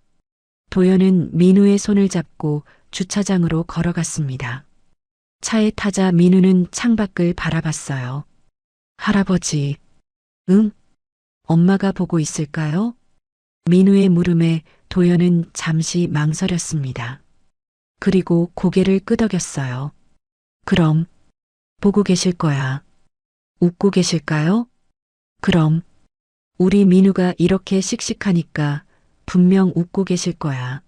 도연은 민우의 손을 잡고 주차장으로 걸어갔습니다. 차에 타자 민우는 창밖을 바라봤어요. 할아버지, 응? 엄마가 보고 있을까요? 민우의 물음에 도연은 잠시 망설였습니다. 그리고 고개를 끄덕였어요. 그럼 보고 계실 거야. 웃고 계실까요? 그럼 우리 민우가 이렇게 씩씩하니까 분명 웃고 계실 거야.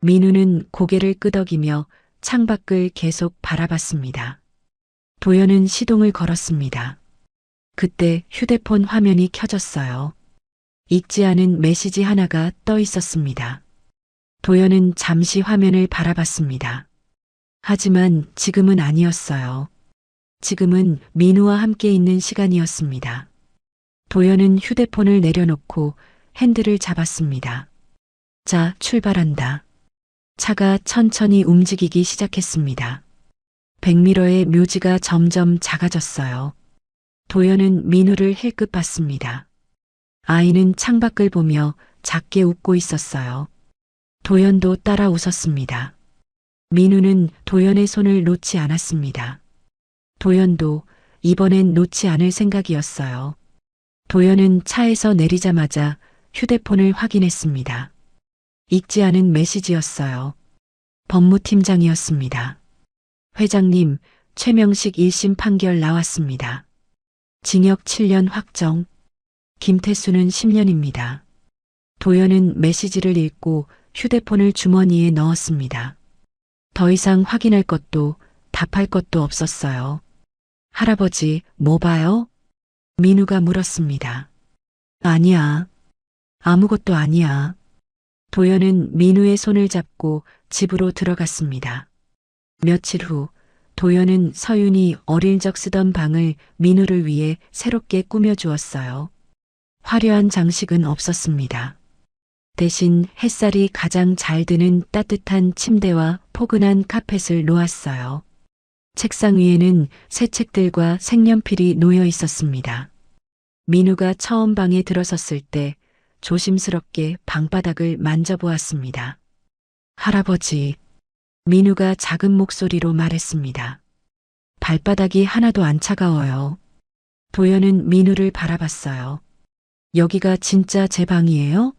민우는 고개를 끄덕이며 창밖을 계속 바라봤습니다. 도연은 시동을 걸었습니다. 그때 휴대폰 화면이 켜졌어요. 읽지 않은 메시지 하나가 떠 있었습니다. 도연은 잠시 화면을 바라봤습니다. 하지만 지금은 아니었어요. 지금은 민우와 함께 있는 시간이었습니다. 도연은 휴대폰을 내려놓고 핸들을 잡았습니다. 자, 출발한다. 차가 천천히 움직이기 시작했습니다. 백미러의 묘지가 점점 작아졌어요. 도연은 민우를 힐끗 봤습니다. 아이는 창밖을 보며 작게 웃고 있었어요. 도연도 따라 웃었습니다. 민우는 도연의 손을 놓지 않았습니다. 도연도 이번엔 놓지 않을 생각이었어요. 도연은 차에서 내리자마자 휴대폰을 확인했습니다. 읽지 않은 메시지였어요. 법무팀장이었습니다. 회장님, 최명식 1심 판결 나왔습니다. 징역 7년 확정. 김태수는 10년입니다. 도연은 메시지를 읽고 휴대폰을 주머니에 넣었습니다. 더 이상 확인할 것도 답할 것도 없었어요. 할아버지, 뭐 봐요? 민우가 물었습니다. 아니야. 아무것도 아니야. 도연은 민우의 손을 잡고 집으로 들어갔습니다. 며칠 후 도연은 서윤이 어릴 적 쓰던 방을 민우를 위해 새롭게 꾸며주었어요. 화려한 장식은 없었습니다. 대신 햇살이 가장 잘 드는 따뜻한 침대와 포근한 카펫을 놓았어요. 책상 위에는 새 책들과 색연필이 놓여 있었습니다. 민우가 처음 방에 들어섰을 때 조심스럽게 방바닥을 만져보았습니다. 할아버지, 민우가 작은 목소리로 말했습니다. 발바닥이 하나도 안 차가워요. 도연은 민우를 바라봤어요. 여기가 진짜 제 방이에요?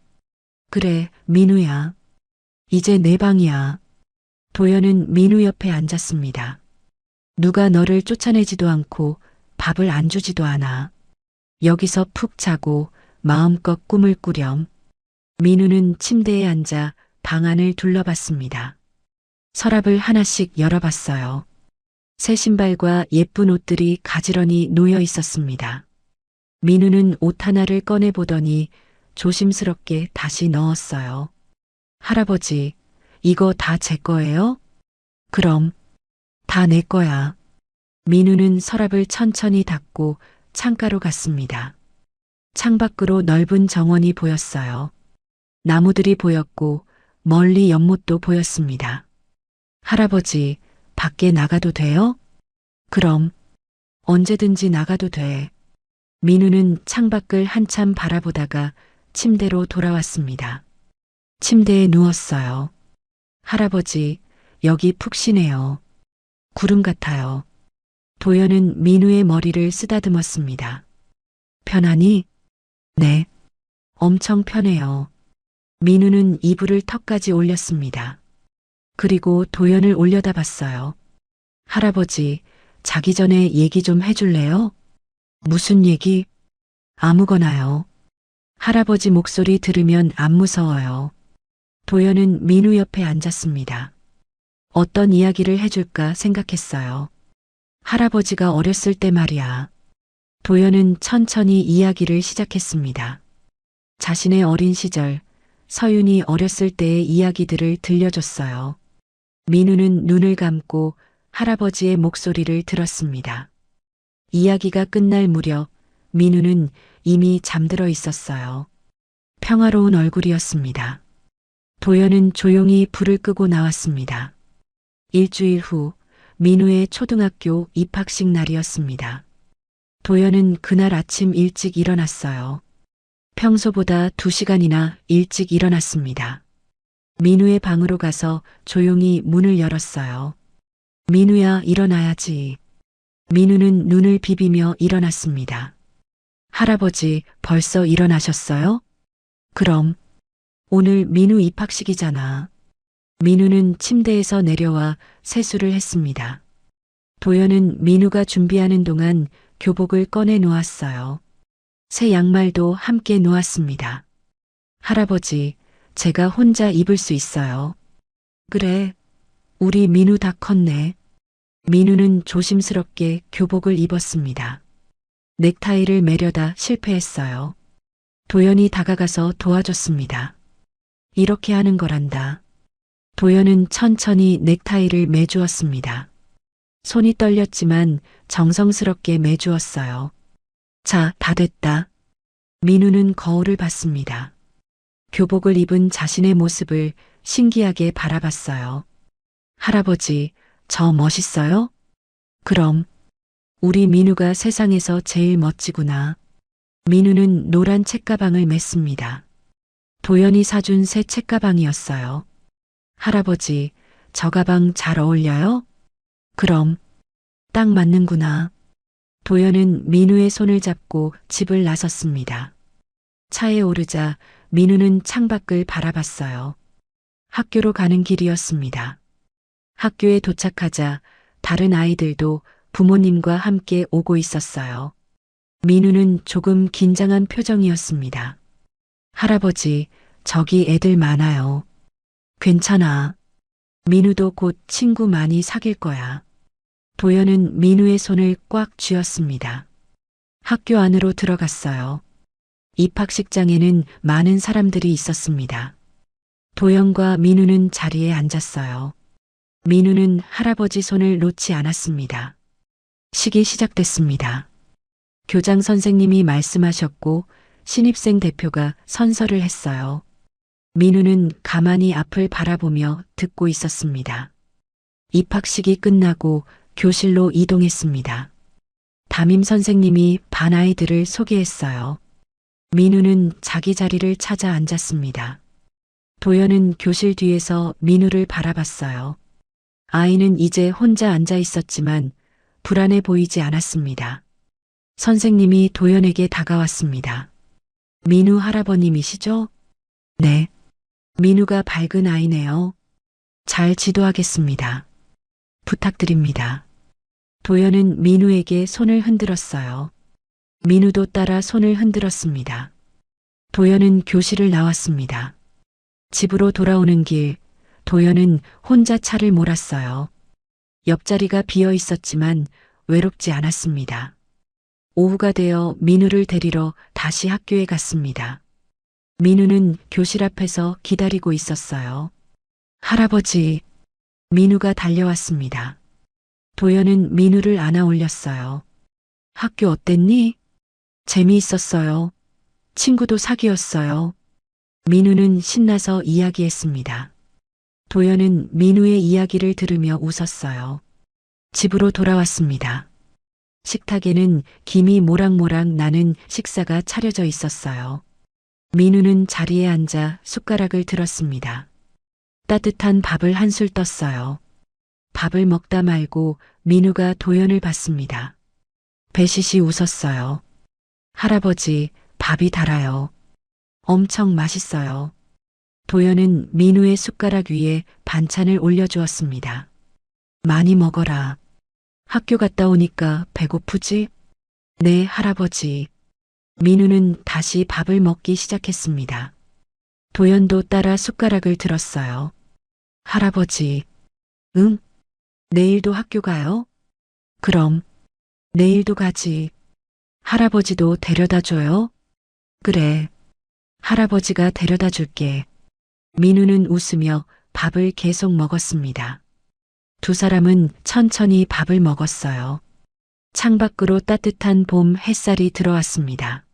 그래, 민우야. 이제 내 방이야. 도연은 민우 옆에 앉았습니다. 누가 너를 쫓아내지도 않고 밥을 안 주지도 않아. 여기서 푹 자고 마음껏 꿈을 꾸렴. 민우는 침대에 앉아 방 안을 둘러봤습니다. 서랍을 하나씩 열어봤어요. 새 신발과 예쁜 옷들이 가지런히 놓여 있었습니다. 민우는 옷 하나를 꺼내보더니 조심스럽게 다시 넣었어요. 할아버지, 이거 다 제 거예요? 그럼, 다 내 거야. 민우는 서랍을 천천히 닫고 창가로 갔습니다. 창밖으로 넓은 정원이 보였어요. 나무들이 보였고 멀리 연못도 보였습니다. 할아버지, 밖에 나가도 돼요? 그럼, 언제든지 나가도 돼. 민우는 창밖을 한참 바라보다가 침대로 돌아왔습니다. 침대에 누웠어요. 할아버지, 여기 푹 쉬네요. 구름 같아요. 도연은 민우의 머리를 쓰다듬었습니다. 편하니? 네. 엄청 편해요. 민우는 이불을 턱까지 올렸습니다. 그리고 도연을 올려다봤어요. 할아버지, 자기 전에 얘기 좀 해줄래요? 무슨 얘기? 아무거나요. 할아버지 목소리 들으면 안 무서워요. 도연은 민우 옆에 앉았습니다. 어떤 이야기를 해줄까 생각했어요. 할아버지가 어렸을 때 말이야. 도연은 천천히 이야기를 시작했습니다. 자신의 어린 시절, 서윤이 어렸을 때의 이야기들을 들려줬어요. 민우는 눈을 감고 할아버지의 목소리를 들었습니다. 이야기가 끝날 무렵 민우는 이미 잠들어 있었어요. 평화로운 얼굴이었습니다. 도연은 조용히 불을 끄고 나왔습니다. 일주일 후 민우의 초등학교 입학식 날이었습니다. 도연은 그날 아침 일찍 일어났어요. 평소보다 2시간이나 일찍 일어났습니다. 민우의 방으로 가서 조용히 문을 열었어요. 민우야, 일어나야지. 민우는 눈을 비비며 일어났습니다. 할아버지, 벌써 일어나셨어요? 그럼, 오늘 민우 입학식이잖아. 민우는 침대에서 내려와 세수를 했습니다. 도연은 민우가 준비하는 동안 교복을 꺼내 놓았어요. 새 양말도 함께 놓았습니다. 할아버지, 제가 혼자 입을 수 있어요. 그래, 우리 민우 다 컸네. 민우는 조심스럽게 교복을 입었습니다. 넥타이를 매려다 실패했어요. 도연이 다가가서 도와줬습니다. 이렇게 하는 거란다. 도연은 천천히 넥타이를 매주었습니다. 손이 떨렸지만 정성스럽게 매주었어요. 자, 다 됐다. 민우는 거울을 봤습니다. 교복을 입은 자신의 모습을 신기하게 바라봤어요. 할아버지, 저 멋있어요? 그럼, 우리 민우가 세상에서 제일 멋지구나. 민우는 노란 책가방을 맸습니다. 도연이 사준 새 책가방이었어요. 할아버지, 저 가방 잘 어울려요? 그럼, 딱 맞는구나. 도연은 민우의 손을 잡고 집을 나섰습니다. 차에 오르자 민우는 창밖을 바라봤어요. 학교로 가는 길이었습니다. 학교에 도착하자 다른 아이들도 부모님과 함께 오고 있었어요. 민우는 조금 긴장한 표정이었습니다. 할아버지, 저기 애들 많아요. 괜찮아. 민우도 곧 친구 많이 사귈 거야. 도연은 민우의 손을 꽉 쥐었습니다. 학교 안으로 들어갔어요. 입학식장에는 많은 사람들이 있었습니다. 도연과 민우는 자리에 앉았어요. 민우는 할아버지 손을 놓지 않았습니다. 식이 시작됐습니다. 교장 선생님이 말씀하셨고 신입생 대표가 선서를 했어요. 민우는 가만히 앞을 바라보며 듣고 있었습니다. 입학식이 끝나고 교실로 이동했습니다. 담임 선생님이 반 아이들을 소개했어요. 민우는 자기 자리를 찾아 앉았습니다. 도연은 교실 뒤에서 민우를 바라봤어요. 아이는 이제 혼자 앉아 있었지만 불안해 보이지 않았습니다. 선생님이 도연에게 다가왔습니다. 민우 할아버님이시죠? 네. 민우가 밝은 아이네요. 잘 지도하겠습니다. 부탁드립니다. 도연은 민우에게 손을 흔들었어요. 민우도 따라 손을 흔들었습니다. 도연은 교실을 나왔습니다. 집으로 돌아오는 길, 도연은 혼자 차를 몰았어요. 옆자리가 비어 있었지만 외롭지 않았습니다. 오후가 되어 민우를 데리러 다시 학교에 갔습니다. 민우는 교실 앞에서 기다리고 있었어요. 할아버지, 민우가 달려왔습니다. 도연은 민우를 안아 올렸어요. 학교 어땠니? 재미있었어요. 친구도 사귀었어요. 민우는 신나서 이야기했습니다. 도연은 민우의 이야기를 들으며 웃었어요. 집으로 돌아왔습니다. 식탁에는 김이 모락모락 나는 식사가 차려져 있었어요. 민우는 자리에 앉아 숟가락을 들었습니다. 따뜻한 밥을 한술 떴어요. 밥을 먹다 말고 민우가 도연을 봤습니다. 배시시 웃었어요. 할아버지, 밥이 달아요. 엄청 맛있어요. 도연은 민우의 숟가락 위에 반찬을 올려주었습니다. 많이 먹어라. 학교 갔다 오니까 배고프지? 네, 할아버지. 민우는 다시 밥을 먹기 시작했습니다. 도연도 따라 숟가락을 들었어요. 할아버지, 응? 내일도 학교 가요? 그럼, 내일도 가지. 할아버지도 데려다 줘요? 그래. 할아버지가 데려다 줄게. 민우는 웃으며 밥을 계속 먹었습니다. 두 사람은 천천히 밥을 먹었어요. 창밖으로 따뜻한 봄 햇살이 들어왔습니다.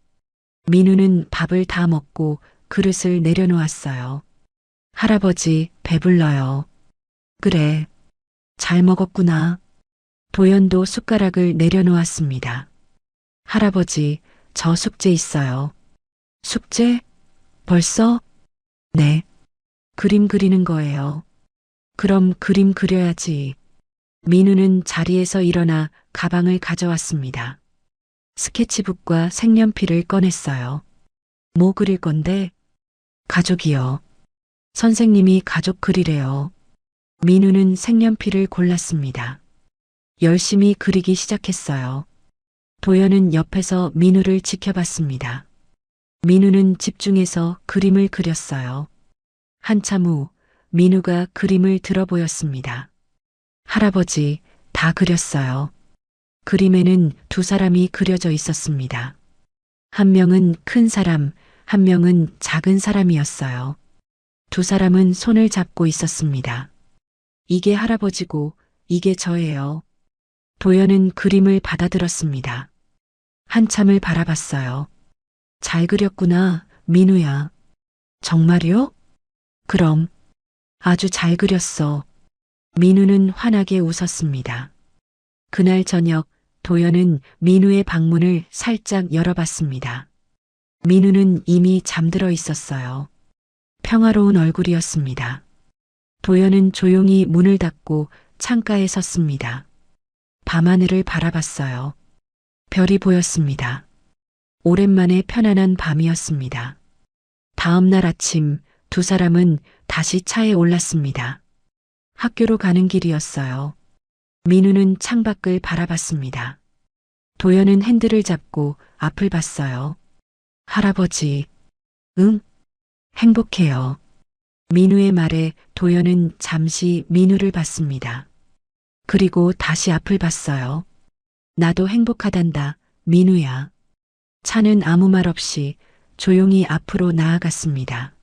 민우는 밥을 다 먹고 그릇을 내려놓았어요. 할아버지, 배불러요. 그래. 잘 먹었구나. 도연도 숟가락을 내려놓았습니다. 할아버지, 저 숙제 있어요. 숙제? 벌써? 네. 그림 그리는 거예요. 그럼 그림 그려야지. 민우는 자리에서 일어나 가방을 가져왔습니다. 스케치북과 색연필을 꺼냈어요. 뭐 그릴 건데? 가족이요. 선생님이 가족 그리래요. 민우는 색연필을 골랐습니다. 열심히 그리기 시작했어요. 도연은 옆에서 민우를 지켜봤습니다. 민우는 집중해서 그림을 그렸어요. 한참 후 민우가 그림을 들어 보였습니다. 할아버지, 다 그렸어요. 그림에는 두 사람이 그려져 있었습니다. 한 명은 큰 사람, 한 명은 작은 사람이었어요. 두 사람은 손을 잡고 있었습니다. 이게 할아버지고 이게 저예요. 도연은 그림을 받아들었습니다. 한참을 바라봤어요. 잘 그렸구나, 민우야. 정말요? 그럼 아주 잘 그렸어. 민우는 환하게 웃었습니다. 그날 저녁 도연은 민우의 방문을 살짝 열어봤습니다. 민우는 이미 잠들어 있었어요. 평화로운 얼굴이었습니다. 도연은 조용히 문을 닫고 창가에 섰습니다. 밤하늘을 바라봤어요. 별이 보였습니다. 오랜만에 편안한 밤이었습니다. 다음 날 아침 두 사람은 다시 차에 올랐습니다. 학교로 가는 길이었어요. 민우는 창밖을 바라봤습니다. 도연은 핸들을 잡고 앞을 봤어요. 할아버지, 응? 행복해요. 민우의 말에 도연은 잠시 민우를 봤습니다. 그리고 다시 앞을 봤어요. 나도 행복하단다, 민우야. 차는 아무 말 없이 조용히 앞으로 나아갔습니다.